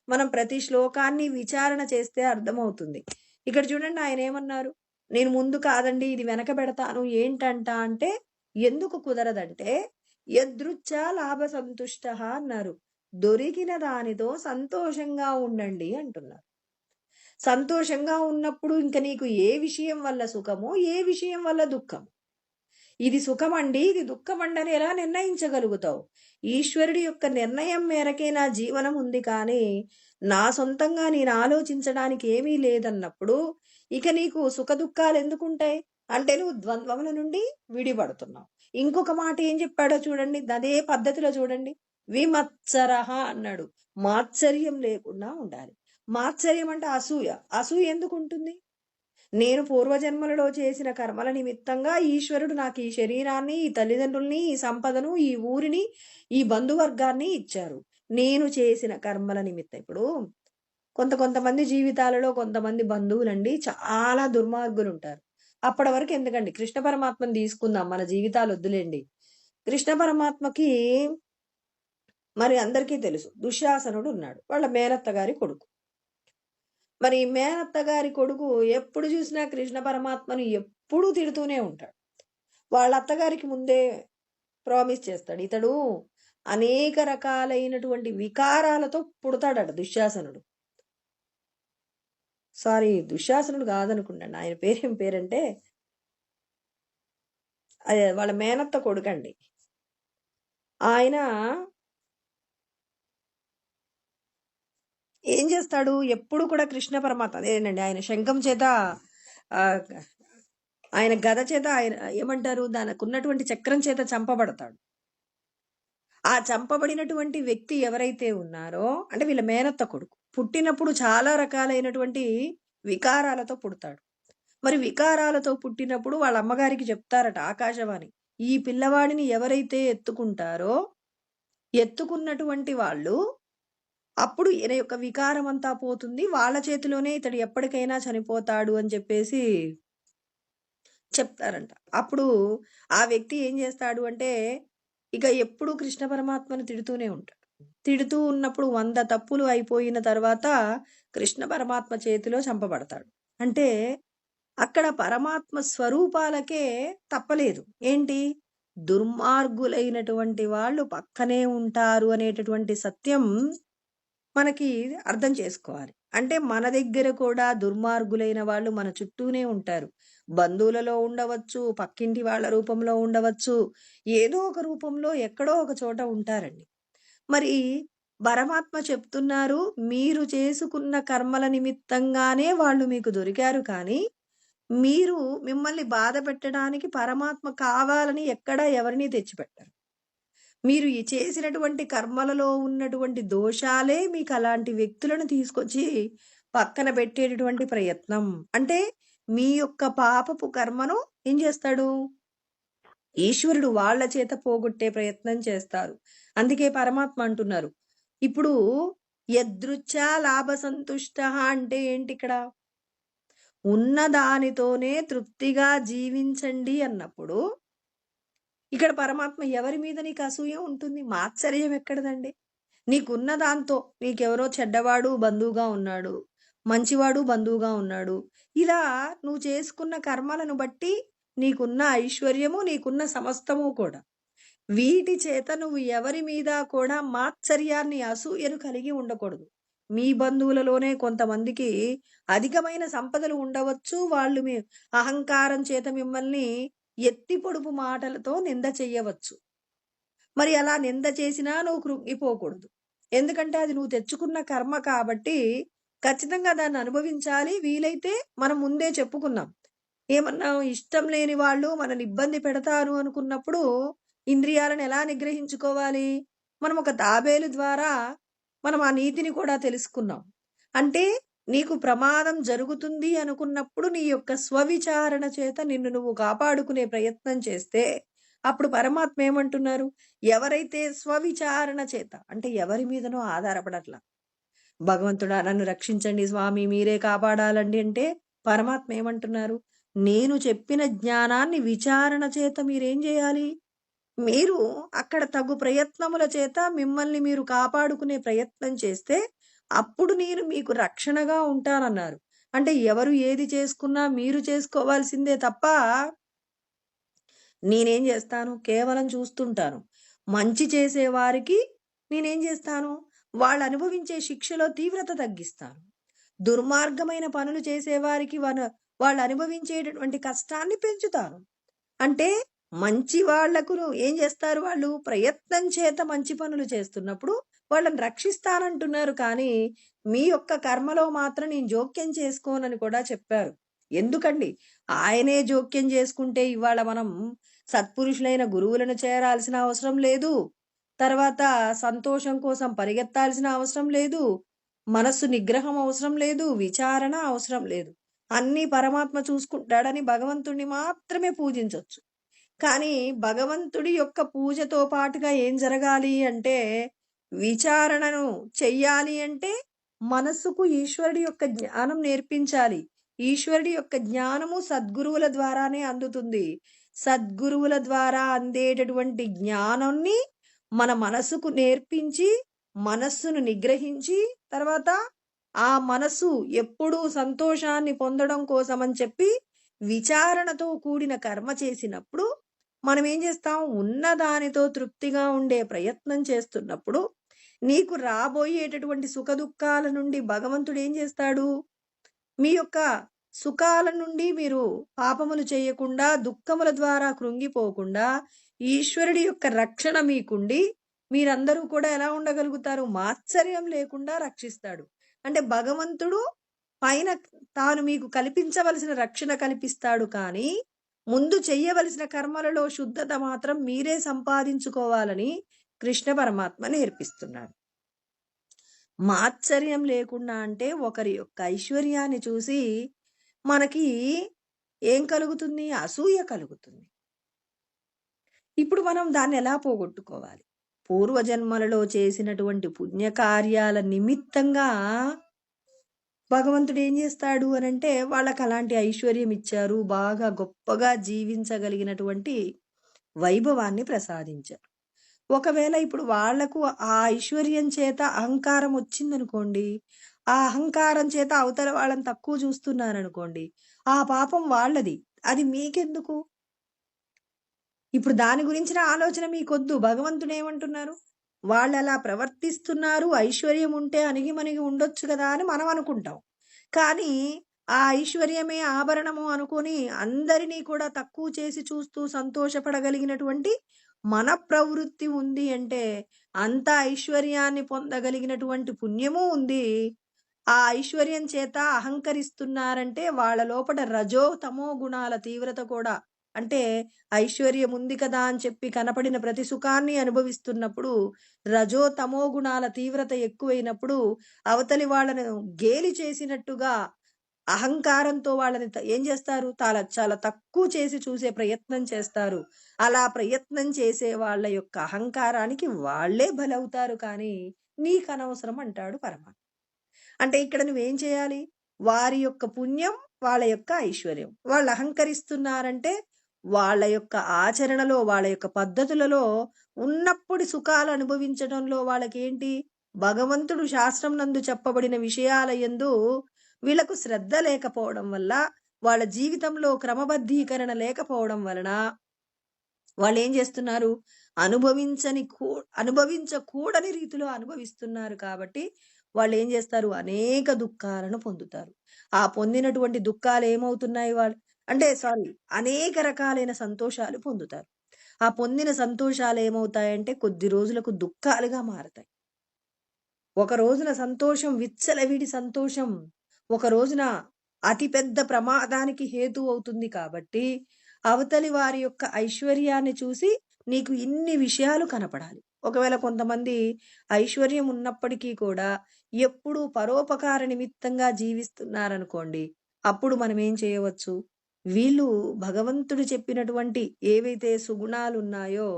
మనం ప్రతి శ్లోకాన్ని విచారణ చేస్తే అర్థమవుతుంది. ఇక్కడ చూడండి ఆయన ఏమన్నారు? నేను ముందు కాదండి ఇది వెనక పెడతాను. ఏంటంట అంటే ఎందుకు కుదరదంటే యదృచ్ఛా లాభ సంతుష్ట అన్నారు. దొరికిన దానితో సంతోషంగా ఉండండి అంటున్నారు. సంతోషంగా ఉన్నప్పుడు ఇంక నీకు ఏ విషయం వల్ల సుఖమో ఏ విషయం వల్ల దుఃఖం, ఇది సుఖమండి, ఇది దుఃఖమండి అని ఎలా నిర్ణయించగలుగుతావు? ఈశ్వరుడి యొక్క నిర్ణయం మేరకే నా జీవనం ఉంది కానీ, నా సొంతంగా నేను ఆలోచించడానికి ఏమీ లేదన్నప్పుడు, ఇక నీకు సుఖదుఖాలు ఎందుకుంటాయి? అంటే నువ్వు ద్వంద్వముల నుండి విడిపడుతున్నావు. ఇంకొక మాట ఏం చెప్పాడో చూడండి, అదే పద్ధతిలో చూడండి. విమత్సరః అన్నాడు. మాత్సర్యం లేకుండా ఉండాలి. మాత్సర్యం అంటే అసూయ. అసూయ ఎందుకుంటుంది? నేను పూర్వజన్మలలో చేసిన కర్మల నిమిత్తంగా ఈశ్వరుడు నాకు ఈ శరీరాన్ని, ఈ తల్లిదండ్రుల్ని, ఈ సంపదను, ఈ ఊరిని, ఈ బంధువర్గాన్ని ఇచ్చారు. నేను చేసిన కర్మల నిమిత్తం. ఇప్పుడు కొంతమంది జీవితాలలో కొంతమంది బంధువులండి చాలా దుర్మార్గులుంటారు. అప్పటి వరకు ఎందుకండి, కృష్ణ పరమాత్మని తీసుకుందాం, మన జీవితాలు వద్దులేండి. కృష్ణ పరమాత్మకి మరి అందరికీ తెలుసు, దుశ్శాసనుడు ఉన్నాడు, వాళ్ళ మేనత్త గారి కొడుకు. మరి మేనత్త గారి కొడుకు ఎప్పుడు చూసినా కృష్ణ పరమాత్మను ఎప్పుడూ తిడుతూనే ఉంటాడు. వాళ్ళ అత్తగారికి ముందే ప్రామిస్ చేస్తాడు, ఇతడు అనేక రకాలైనటువంటి వికారాలతో పుడతాడట దుశ్శాసనుడు. సారీ, దుశ్శాసనుడు కాదనుకుంటాను, ఆయన పేరేం పేరంటే అదే వాళ్ళ మేనత్త కొడుకండి. ఆయన ఏం చేస్తాడు, ఎప్పుడు కూడా కృష్ణ పరమాత్మ అదేనండి, ఆయన శంఖం చేత ఆయన గద చేత ఆయన ఏమంటారు, దానికి ఉన్నటువంటి చక్రం చేత చంపబడతాడు. ఆ చంపబడినటువంటి వ్యక్తి ఎవరైతే ఉన్నారో, అంటే వీళ్ళ మేనత్త కొడుకు పుట్టినప్పుడు చాలా రకాలైనటువంటి వికారాలతో పుడతాడు. మరి వికారాలతో పుట్టినప్పుడు వాళ్ళ అమ్మగారికి చెప్తారట ఆకాశవాణి, ఈ పిల్లవాడిని ఎవరైతే ఎత్తుకుంటారో, ఎత్తుకున్నటువంటి వాళ్ళు అప్పుడు ఈయన యొక్క వికారం అంతా పోతుంది, వాళ్ళ చేతిలోనే ఇతడు ఎప్పటికైనా చనిపోతాడు అని చెప్పేసి చెప్తారంట. అప్పుడు ఆ వ్యక్తి ఏం చేస్తాడు అంటే, ఇక ఎప్పుడు కృష్ణ పరమాత్మను తిడుతూనే ఉంటాడు. తిడుతూ ఉన్నప్పుడు 100 తప్పులు అయిపోయిన తర్వాత కృష్ణ పరమాత్మ చేతిలో చంపబడతాడు. అంటే అక్కడ పరమాత్మ స్వరూపాలకే తప్పలేదు. ఏంటి, దుర్మార్గులైనటువంటి వాళ్ళు పక్కనే ఉంటారు అనేటటువంటి సత్యం మనకి అర్థం చేసుకోవాలి. అంటే మన దగ్గర కూడా దుర్మార్గులైన వాళ్ళు మన చుట్టూనే ఉంటారు. బంధువులలో ఉండవచ్చు, పక్కింటి వాళ్ళ రూపంలో ఉండవచ్చు, ఏదో ఒక రూపంలో ఎక్కడో ఒక చోట ఉంటారండి. మరి పరమాత్మ చెప్తున్నారు, మీరు చేసుకున్న కర్మల నిమిత్తంగానే వాళ్ళు మీకు దొరికారు కానీ, మీరు మిమ్మల్ని బాధ పెట్టడానికి పరమాత్మ కావాలని ఎక్కడా ఎవరిని తెచ్చిపెట్టారు. మీరు ఈ చేసినటువంటి కర్మలలో ఉన్నటువంటి దోషాలే మీకు అలాంటి వ్యక్తులను తీసుకొచ్చి పక్కన పెట్టేటటువంటి ప్రయత్నం. అంటే మీ యొక్క పాపపు కర్మను ఏం చేస్తాడు ఈశ్వరుడు, వాళ్ళ చేత పోగొట్టే ప్రయత్నం చేస్తారు. అందుకే పరమాత్మ అంటున్నారు, ఇప్పుడు యదృచ్ఛా లాభ సంతుష్ట అంటే ఏంటి, ఇక్కడ ఉన్న దానితోనే తృప్తిగా జీవించండి అన్నప్పుడు ఇక్కడ పరమాత్మ ఎవరి మీద నీకు అసూయ ఉంటుంది? మాత్సర్యం ఎక్కడదండి? నీకున్న దాంతో, నీకెవరో చెడ్డవాడు బంధువుగా ఉన్నాడు, మంచివాడు బంధువుగా ఉన్నాడు, ఇలా నువ్వు చేసుకున్న కర్మలను బట్టి నీకున్న ఐశ్వర్యము, నీకున్న సమస్తము కూడా, వీటి చేత నువ్వు ఎవరి మీద కూడా మాత్సర్యాన్ని, అసూయను కలిగి ఉండకూడదు. మీ బంధువులలోనే కొంతమందికి అధికమైన సంపదలు ఉండవచ్చు, వాళ్ళు మీ అహంకారం చేత మిమ్మల్ని ఎత్తి పొడుపు మాటలతో నింద చెయ్యవచ్చు. మరి అలా నింద చేసినా నువ్వు కృంగిపోకూడదు. ఎందుకంటే అది నువ్వు తెచ్చుకున్న కర్మ కాబట్టి ఖచ్చితంగా దాన్ని అనుభవించాలి. వీలైతే మనం ముందే చెప్పుకున్నాం, ఏమన్నా ఇష్టం లేని వాళ్ళు మనల్ని ఇబ్బంది పెడతారు అనుకున్నప్పుడు ఇంద్రియాలను ఎలా నిగ్రహించుకోవాలి? మనం ఒక తాబేలు ద్వారా మనం ఆ నీతిని కూడా తెలుసుకున్నాం. అంటే నీకు ప్రమాదం జరుగుతుంది అనుకున్నప్పుడు నీ యొక్క స్వవిచారణ చేత నిన్ను నువ్వు కాపాడుకునే ప్రయత్నం చేస్తే, అప్పుడు పరమాత్మ ఏమంటున్నారు, ఎవరైతే స్వవిచారణ చేత, అంటే ఎవరి మీదనో ఆధారపడట్లా, భగవంతుడా నన్ను రక్షించండి స్వామి, మీరే కాపాడాలండి అంటే పరమాత్మ ఏమంటున్నారు, నేను చెప్పిన జ్ఞానాన్ని విచారణ చేత మీరేం చేయాలి, మీరు అక్కడ తగు ప్రయత్నముల చేత మిమ్మల్ని మీరు కాపాడుకునే ప్రయత్నం చేస్తే అప్పుడు నేను మీకు రక్షణగా ఉంటానన్నారు. అంటే ఎవరు ఏది చేసుకున్నా మీరు చేసుకోవాల్సిందే తప్ప నేనేం చేస్తాను, కేవలం చూస్తుంటాను. మంచి చేసే వారికి నేనేం చేస్తాను, వాళ్ళు అనుభవించే శిక్షలో తీవ్రత తగ్గిస్తాను. దుర్మార్గమైన పనులు చేసేవారికి వాళ్ళు అనుభవించేటటువంటి కష్టాన్ని పెంచుతాను. అంటే మంచి వాళ్లకు ఏం చేస్తారు? వాళ్ళు ప్రయత్నం చేత మంచి పనులు చేస్తున్నప్పుడు వాళ్ళని రక్షిస్తానంటున్నారు. కానీ మీ యొక్క కర్మలో మాత్రం నేను జోక్యం చేసుకోనని కూడా చెప్పారు. ఎందుకండి? ఆయనే జోక్యం చేసుకుంటే ఇవాళ మనం సత్పురుషులైన గురువులను చేరాల్సిన అవసరం లేదు. తర్వాత సంతోషం కోసం పరిగెత్తాల్సిన అవసరం లేదు. మనస్సు నిగ్రహం అవసరం లేదు. విచారణ అవసరం లేదు. అన్నీ పరమాత్మ చూసుకుంటాడని భగవంతుణ్ణి మాత్రమే పూజించొచ్చు. కానీ భగవంతుడి యొక్క పూజతో పాటుగా ఏం జరగాలి అంటే, విచారణను చెయ్యాలి అంటే మనస్సుకు ఈశ్వరుడి యొక్క జ్ఞానం నేర్పించాలి. ఈశ్వరుడి యొక్క జ్ఞానము సద్గురువుల ద్వారానే అందుతుంది. సద్గురువుల ద్వారా అందేటటువంటి జ్ఞానాన్ని మన మనసుకు నేర్పించి, మనస్సును నిగ్రహించి, తర్వాత ఆ మనసు ఎప్పుడూ సంతోషాన్ని పొందడం కోసమని చెప్పి విచారణతో కూడిన కర్మ చేసినప్పుడు మనం ఏం చేస్తాం? ఉన్నదానితో తృప్తిగా ఉండే ప్రయత్నం చేస్తున్నప్పుడు నీకు రాబోయేటటువంటి సుఖదుఖాల నుండి భగవంతుడు ఏం చేస్తాడు? మీ యొక్క సుఖాల నుండి మీరు పాపములు చేయకుండా, దుఃఖముల ద్వారా కృంగిపోకుండా, ఈశ్వరుడి యొక్క రక్షణ మీకుండి మీరందరూ కూడా ఎలా ఉండగలుగుతారు? మాత్సర్యం లేకుండా రక్షిస్తాడు. అంటే భగవంతుడు పైన తాను మీకు కల్పించవలసిన రక్షణ కల్పిస్తాడు. కానీ ముందు చెయ్యవలసిన కర్మలలో శుద్ధత మాత్రం మీరే సంపాదించుకోవాలని కృష్ణ పరమాత్మ నేర్పిస్తున్నాడు. మాత్సర్యం లేకుండా అంటే ఒకరి యొక్క ఐశ్వర్యాన్ని చూసి మనకి ఏం కలుగుతుంది? అసూయ కలుగుతుంది. ఇప్పుడు మనం దాన్ని ఎలా పోగొట్టుకోవాలి? పూర్వజన్మలలో చేసినటువంటి పుణ్యకార్యాల నిమిత్తంగా భగవంతుడు ఏం చేస్తాడు అనంటే, వాళ్ళకి అలాంటి ఐశ్వర్యం ఇచ్చారు. బాగా గొప్పగా జీవించగలిగినటువంటి వైభవాన్ని ప్రసాదించారు. ఒకవేళ ఇప్పుడు వాళ్లకు ఆ ఐశ్వర్యం చేత అహంకారం వచ్చిందనుకోండి, ఆ అహంకారం చేత అవతల వాళ్ళని తక్కువ చూస్తున్నారనుకోండి, ఆ పాపం వాళ్ళది. అది మీకెందుకు? ఇప్పుడు దాని గురించిన ఆలోచన మీకొద్దు. భగవంతుడు ఏమంటున్నారు? వాళ్ళు అలా ప్రవర్తిస్తున్నారు, ఐశ్వర్యం ఉంటే అణిగిమణిగి ఉండొచ్చు కదా అని మనం అనుకుంటాం. కానీ ఆ ఐశ్వర్యమే ఆభరణము అనుకొని అందరినీ కూడా తక్కువ చేసి చూస్తూ సంతోషపడగలిగినటువంటి మన ప్రవృత్తి ఉంది అంటే, అంత ఐశ్వర్యాన్ని పొందగలిగినటువంటి పుణ్యము ఉంది. ఆ ఐశ్వర్యం చేత అహంకరిస్తున్నారంటే వాళ్ళ లోపల రజో తమో గుణాల తీవ్రత కూడా, అంటే ఐశ్వర్యం ఉంది కదా అని చెప్పి కనపడిన ప్రతి సుఖాన్ని అనుభవిస్తున్నప్పుడు రజో తమో గుణాల తీవ్రత ఎక్కువైనప్పుడు అవతలి వాళ్ళను గేలి చేసినట్టుగా అహంకారంతో వాళ్ళని ఏం చేస్తారు? చాలా తక్కువ చేసి చూసే ప్రయత్నం చేస్తారు. అలా ప్రయత్నం చేసే వాళ్ళ యొక్క అహంకారానికి వాళ్లే బలవుతారు. కానీ నీకు అనవసరం అంటాడు పరమాత్మ. అంటే ఇక్కడ నువ్వేం చేయాలి? వారి యొక్క పుణ్యం, వాళ్ళ యొక్క ఐశ్వర్యం. వాళ్ళు అహంకరిస్తున్నారంటే వాళ్ళ యొక్క ఆచరణలో, వాళ్ళ యొక్క పద్ధతులలో ఉన్నప్పుడు సుఖాలు అనుభవించడంలో వాళ్ళకేంటి? భగవంతుడు శాస్త్రం నందు చెప్పబడిన విషయాల యందు వీళ్ళకు శ్రద్ధ లేకపోవడం వల్ల, వాళ్ళ జీవితంలో క్రమబద్ధీకరణ లేకపోవడం వలన వాళ్ళు ఏం చేస్తున్నారు? అనుభవించకూడని రీతిలో అనుభవిస్తున్నారు. కాబట్టి వాళ్ళు ఏం చేస్తారు? అనేక దుఃఖాలను పొందుతారు. ఆ పొందినటువంటి దుఃఖాలు ఏమవుతున్నాయి? అనేక రకాలైన సంతోషాలు పొందుతారు. ఆ పొందిన సంతోషాలు ఏమవుతాయంటే కొద్ది రోజులకు దుఃఖాలుగా మారతాయి. ఒక రోజున సంతోషం, విచ్చలవిడి సంతోషం ఒక రోజున అతిపెద్ద ప్రమాదానికి హేతు అవుతుంది. కాబట్టి అవతలి వారి యొక్క ఐశ్వర్యాన్ని చూసి నీకు ఇన్ని విషయాలు కనపడాలి. ఒకవేళ కొంతమంది ఐశ్వర్యం ఉన్నప్పటికీ కూడా ఎప్పుడూ పరోపకార నిమిత్తంగా జీవిస్తున్నారనుకోండి, అప్పుడు మనం ఏం చేయవచ్చు? వీళ్ళు భగవంతుడు చెప్పినటువంటి ఏవైతే సుగుణాలు ఉన్నాయో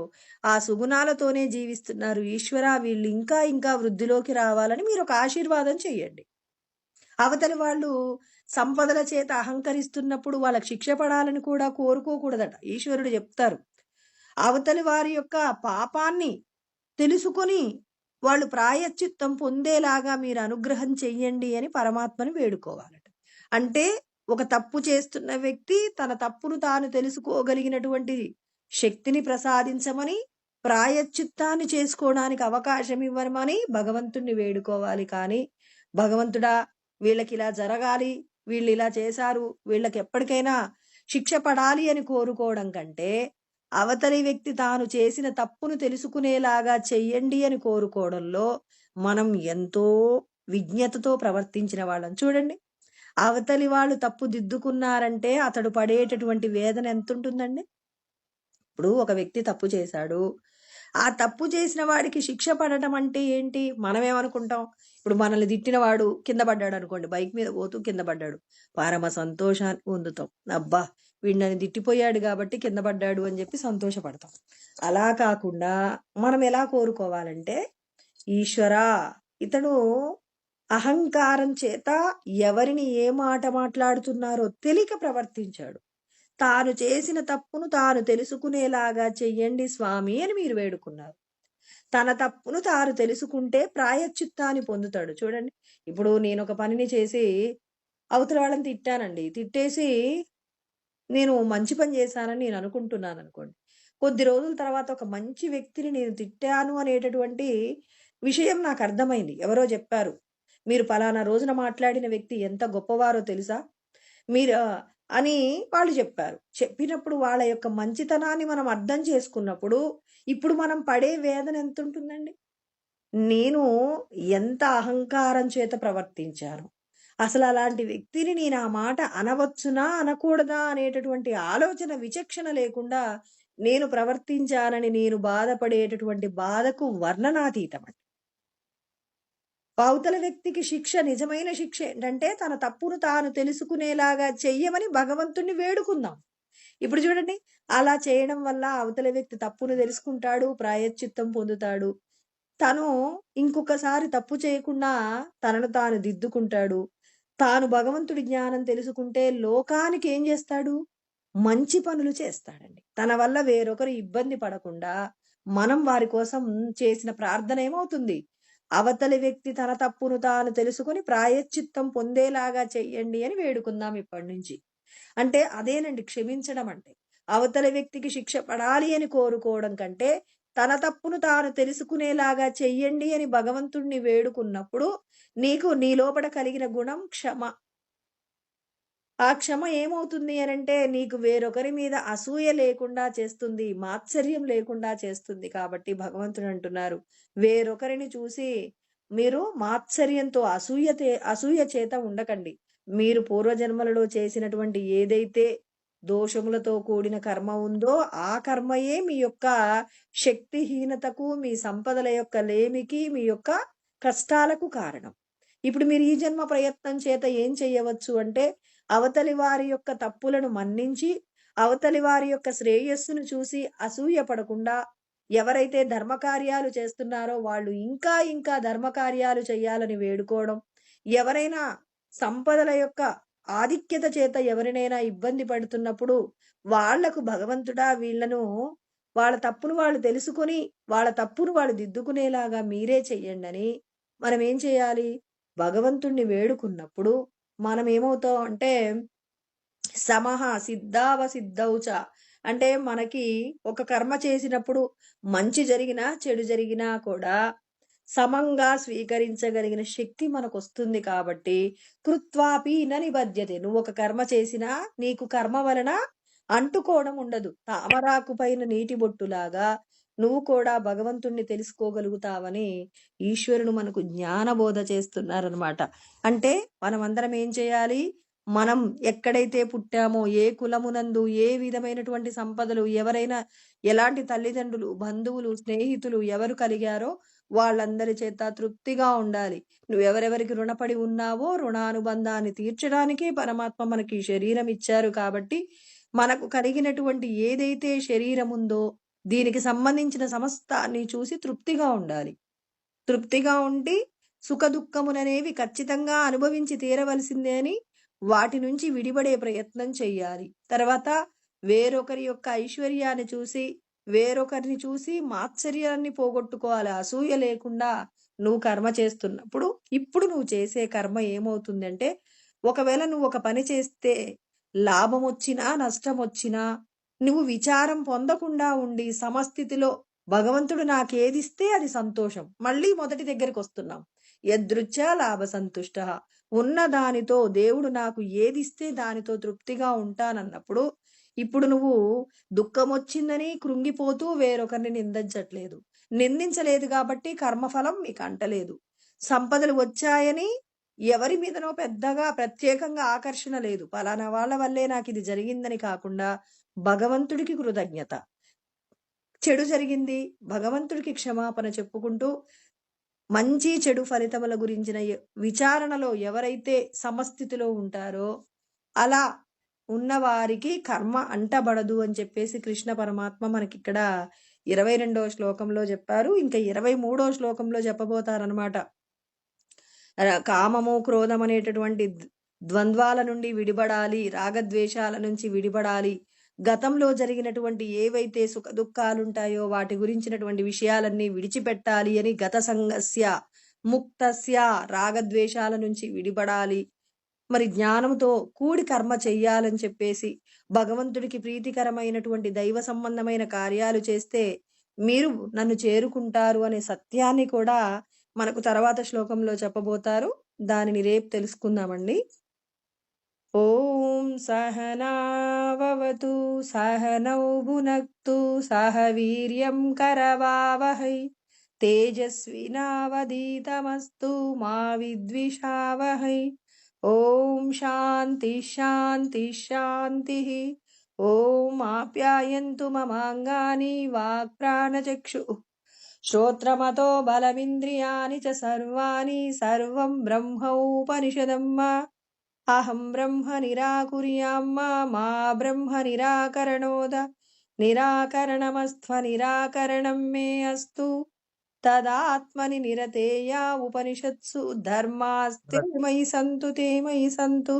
ఆ సుగుణాలతోనే జీవిస్తున్నారు. ఈశ్వరా, వీళ్ళు ఇంకా ఇంకా వృద్ధిలోకి రావాలని మీరు ఒక ఆశీర్వాదం చెయ్యండి. అవతలి వాళ్ళు సంపదల చేత అహంకరిస్తున్నప్పుడు వాళ్ళకి శిక్ష పడాలని కూడా కోరుకోకూడదట. ఈశ్వరుడు చెప్తారు, అవతలి వారి యొక్క పాపాన్ని తెలుసుకొని వాళ్ళు ప్రాయశ్చిత్తం పొందేలాగా మీరు అనుగ్రహం చెయ్యండి అని పరమాత్మని వేడుకోవాలట. అంటే ఒక తప్పు చేస్తున్న వ్యక్తి తన తప్పును తాను తెలుసుకోగలిగినటువంటి శక్తిని ప్రసాదించమని, ప్రాయశ్చిత్తాన్ని చేసుకోవడానికి అవకాశం ఇవ్వమని భగవంతుణ్ణి వేడుకోవాలి. కానీ భగవంతుడా, వీళ్ళకి ఇలా జరగాలి, వీళ్ళు ఇలా చేశారు, వీళ్ళకి ఎప్పటికైనా శిక్ష పడాలి అని కోరుకోవడం కంటే అవతలి వ్యక్తి తాను చేసిన తప్పును తెలుసుకునేలాగా చెయ్యండి అని కోరుకోవడంలో మనం ఎంతో విజ్ఞతతో ప్రవర్తించిన వాళ్ళం. చూడండి, అవతలి వాళ్ళు తప్పు దిద్దుకున్నారంటే అతడు పడేటటువంటి వేదన ఎంతుంటుందండి? ఇప్పుడు ఒక వ్యక్తి తప్పు చేశాడు. ఆ తప్పు చేసిన వాడికి శిక్ష పడటం అంటే ఏంటి? మనమేమనుకుంటాం? ఇప్పుడు మనల్ని తిట్టిన వాడు కింద పడ్డాడు అనుకోండి, బైక్ మీద పోతూ కింద పడ్డాడు. పరమ సంతోషాన్ని పొందుతాం. అబ్బా! వీడు నన్ను తిట్టిపోయాడు కాబట్టి కింద పడ్డాడు అని చెప్పి సంతోషపడతాం. అలా కాకుండా మనం ఎలా కోరుకోవాలంటే, ఈశ్వరా, ఇతడు అహంకారం చేత ఎవరిని ఏ మాట మాట్లాడుతున్నారో తెలియక ప్రవర్తించాడు. తాను చేసిన తప్పును తాను తెలుసుకునేలాగా చెయ్యండి స్వామి అని మీరు వేడుకున్నారు. తన తప్పును తాను తెలుసుకుంటే ప్రాయశ్చిత్తాన్ని పొందుతాడు. చూడండి, ఇప్పుడు నేను ఒక పనిని చేసి అవతల వాళ్ళని తిట్టానండి. తిట్టేసి నేను మంచి పని చేశానని నేను అనుకుంటున్నాను అనుకోండి. కొద్ది రోజుల తర్వాత ఒక మంచి వ్యక్తిని నేను తిట్టాను అనేటటువంటి విషయం నాకు అర్థమైంది. ఎవరో చెప్పారు, మీరు పలానా రోజున మాట్లాడిన వ్యక్తి ఎంత గొప్పవారో తెలుసా మీరు అని వాళ్ళు చెప్పారు. చెప్పినప్పుడు వాళ్ళ యొక్క మంచితనాన్ని మనం అర్థం చేసుకున్నప్పుడు ఇప్పుడు మనం పడే వేదన ఎంత ఉంటుందండి? నేను ఎంత అహంకారం చేత ప్రవర్తించాను, అసలు అలాంటి వ్యక్తిని నేను ఆ మాట అనవచ్చునా అనకూడదా అనేటటువంటి ఆలోచన విచక్షణ లేకుండా నేను ప్రవర్తించానని నేను బాధపడేటటువంటి బాధకు వర్ణనాతీతం. అవతల వ్యక్తికి శిక్ష, నిజమైన శిక్ష ఏంటంటే తన తప్పును తాను తెలుసుకునేలాగా చెయ్యమని భగవంతుణ్ణి వేడుకుందాం. ఇప్పుడు చూడండి, అలా చేయడం వల్ల అవతల వ్యక్తి తప్పును తెలుసుకుంటాడు, ప్రాయశ్చిత్తం పొందుతాడు. తను ఇంకొకసారి తప్పు చేయకుండా తనను తాను దిద్దుకుంటాడు. తాను భగవంతుడి జ్ఞానం తెలుసుకుంటే లోకానికి ఏం చేస్తాడు? మంచి పనులు చేస్తాడండి. తన వల్ల వేరొకరు ఇబ్బంది పడకుండా మనం వారి కోసం చేసిన ప్రార్థన ఏమవుతుంది? అవతలి వ్యక్తి తన తప్పును తాను తెలుసుకుని ప్రాయశ్చిత్తం పొందేలాగా చెయ్యండి అని వేడుకుందాం ఇప్పటి నుంచి. అంటే అదేనండి క్షమించడం అంటే. అవతలి వ్యక్తికి శిక్ష పడాలి అని కోరుకోవడం కంటే తన తప్పును తాను తెలుసుకునేలాగా చెయ్యండి అని భగవంతుణ్ణి వేడుకున్నప్పుడు నీకు నీ లోపల కలిగిన గుణం క్షమ. ఆ క్షమ ఏమవుతుంది అనంటే నీకు వేరొకరి మీద అసూయ లేకుండా చేస్తుంది, మాత్సర్యం లేకుండా చేస్తుంది. కాబట్టి భగవంతుడు అంటున్నారు, వేరొకరిని చూసి మీరు మాత్సర్యంతో అసూయ చేత ఉండకండి. మీరు పూర్వజన్మలలో చేసినటువంటి ఏదైతే దోషములతో కూడిన కర్మ ఉందో ఆ కర్మయే మీ యొక్క శక్తిహీనతకు, మీ సంపదల యొక్క లేమికి, మీ యొక్క కష్టాలకు కారణం. ఇప్పుడు మీరు ఈ జన్మ ప్రయత్నం చేత ఏం చెయ్యవచ్చు అంటే, అవతలి వారి యొక్క తప్పులను మన్నించి, అవతలి వారి యొక్క శ్రేయస్సును చూసి అసూయ పడకుండా, ఎవరైతే ధర్మకార్యాలు చేస్తున్నారో వాళ్ళు ఇంకా ఇంకా ధర్మకార్యాలు చేయాలని వేడుకోవడం, ఎవరైనా సంపదల యొక్క ఆధిక్యత చేత ఎవరినైనా ఇబ్బంది పడుతున్నప్పుడు వాళ్లకు భగవంతుడా వీళ్లను వాళ్ళ తప్పును వాళ్ళు తెలుసుకొని వాళ్ళ తప్పును వాళ్ళు దిద్దుకునేలాగా మీరే చెయ్యండి అని మనం ఏం చేయాలి? భగవంతుణ్ణి వేడుకున్నప్పుడు మనం ఏమవుతాం అంటే సమహ సిద్ధావ సిద్ధౌచ. అంటే మనకి ఒక కర్మ చేసినప్పుడు మంచి జరిగినా చెడు జరిగినా కూడా సమంగా స్వీకరించగలిగిన శక్తి మనకు వస్తుంది. కాబట్టి కృత్వాపి న నిబధ్యతే. నువ్వు ఒక కర్మ చేసినా నీకు కర్మ వలన అంటుకోవడం ఉండదు. తామరాకు పైన నీటి బొట్టులాగా నువ్వు కూడా భగవంతుణ్ణి తెలుసుకోగలుగుతావని ఈశ్వరుడు మనకు జ్ఞానబోధ చేస్తున్నారనమాట. అంటే మనమందరం ఏం చేయాలి? మనం ఎక్కడైతే పుట్టామో, ఏ కులమునందు ఏ విధమైనటువంటి సంపదలు, ఎవరైనా ఎలాంటి తల్లిదండ్రులు, బంధువులు, స్నేహితులు ఎవరు కలిగారో వాళ్ళందరి చేత తృప్తిగా ఉండాలి. నువ్వెవరెవరికి రుణపడి ఉన్నావో రుణానుబంధాన్ని తీర్చడానికే పరమాత్మ మనకి శరీరం ఇచ్చారు. కాబట్టి మనకు కలిగినటువంటి ఏదైతే శరీరం ఉందో దీనికి సంబంధించిన సమస్తాన్ని చూసి తృప్తిగా ఉండాలి. తృప్తిగా ఉండి సుఖ దుఃఖములనేవి ఖచ్చితంగా అనుభవించి తీరవలసిందే అని వాటి నుంచి విడిపడే ప్రయత్నం చెయ్యాలి. తర్వాత వేరొకరి యొక్క ఐశ్వర్యాన్ని చూసి, వేరొకరిని చూసి మాత్సర్యాన్ని పోగొట్టుకోవాలి. అసూయ లేకుండా నువ్వు కర్మ చేస్తున్నప్పుడు ఇప్పుడు నువ్వు చేసే కర్మ ఏమవుతుందంటే, ఒకవేళ నువ్వు ఒక పని చేస్తే లాభం వచ్చినా నష్టం వచ్చినా నువ్వు విచారం పొందకుండా ఉండి సమస్థితిలో భగవంతుడు నాకేదిస్తే అది సంతోషం, మళ్ళీ మొదటి దగ్గరికి వస్తున్నాం. యదృచ్ఛా లాభ సంతుష్ట. ఉన్న దానితో దేవుడు నాకు ఏదిస్తే దానితో తృప్తిగా ఉంటానన్నప్పుడు ఇప్పుడు నువ్వు దుఃఖమొచ్చిందని కృంగిపోతూ వేరొకరిని నిందించట్లేదు. నిందించలేదు కాబట్టి కర్మఫలం మీకు అంటలేదు. సంపదలు వచ్చాయని ఎవరి మీదనో పెద్దగా ప్రత్యేకంగా ఆకర్షణ లేదు. పలానా వాళ్ళ వల్లే నాకిది జరిగిందని కాకుండా భగవంతుడికి కృతజ్ఞత. చెడు జరిగింది, భగవంతుడికి క్షమాపణ చెప్పుకుంటూ మంచి చెడు ఫలితముల గురించిన విచారణలో ఎవరైతే సమస్థితిలో ఉంటారో అలా ఉన్నవారికి కర్మ అంటబడదు అని చెప్పేసి కృష్ణ పరమాత్మ మనకిక్కడ 22వ శ్లోకంలో చెప్పారు. ఇంకా 23వ శ్లోకంలో చెప్పబోతారనమాట. కామము, క్రోధం అనేటటువంటి ద్వంద్వాల నుండి విడిపడాలి, రాగద్వేషాల నుంచి విడిపడాలి. గతంలో జరిగినటువంటి ఏవైతే సుఖ దుఃఖాలుంటాయో వాటి గురించినటువంటి విషయాలన్నీ విడిచిపెట్టాలి అని గత సంగస్య ముక్తస్య రాగద్వేషాల నుంచి విడిపడాలి. మరి జ్ఞానంతో కూడి కర్మ చెయ్యాలని చెప్పేసి భగవంతుడికి ప్రీతికరమైనటువంటి దైవ సంబంధమైన కార్యాలు చేస్తే మీరు నన్ను చేరుకుంటారు అనే సత్యాన్ని కూడా మనకు తర్వాత శ్లోకంలో చెప్పబోతారు. దానిని రేపు తెలుసుకుందామండి. ఓం సహనావతు సహనౌ భునక్తు సహ వీర్యం కరవావహై తేజస్వినావధీతమస్తు మా విద్విషావహై. ఓం శాంతి శాంతి శాంతి. ఓం ఆప్యాయంతు మమాంగాని వాక్ప్రాణచక్షు శ్రోత్రమతో బలమింద్రియాణి చ సర్వాణి సర్వం బ్రహ్మోపనిషదం మా. అహం బ్రహ్మ నిరాకుర్యాం మా బ్రహ్మ నిరాకరణోద. నిరాకరణమస్త్వ నిరాకరణం మే అస్తు. తదాత్మని నిరతేయా ఉపనిషత్సు ధర్మాస్తే మయి సంతు తే మయి సంతు.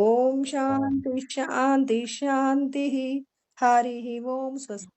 ఓం శాంతి శాంతి శాంతి. హరి ఓం స్వస్తి.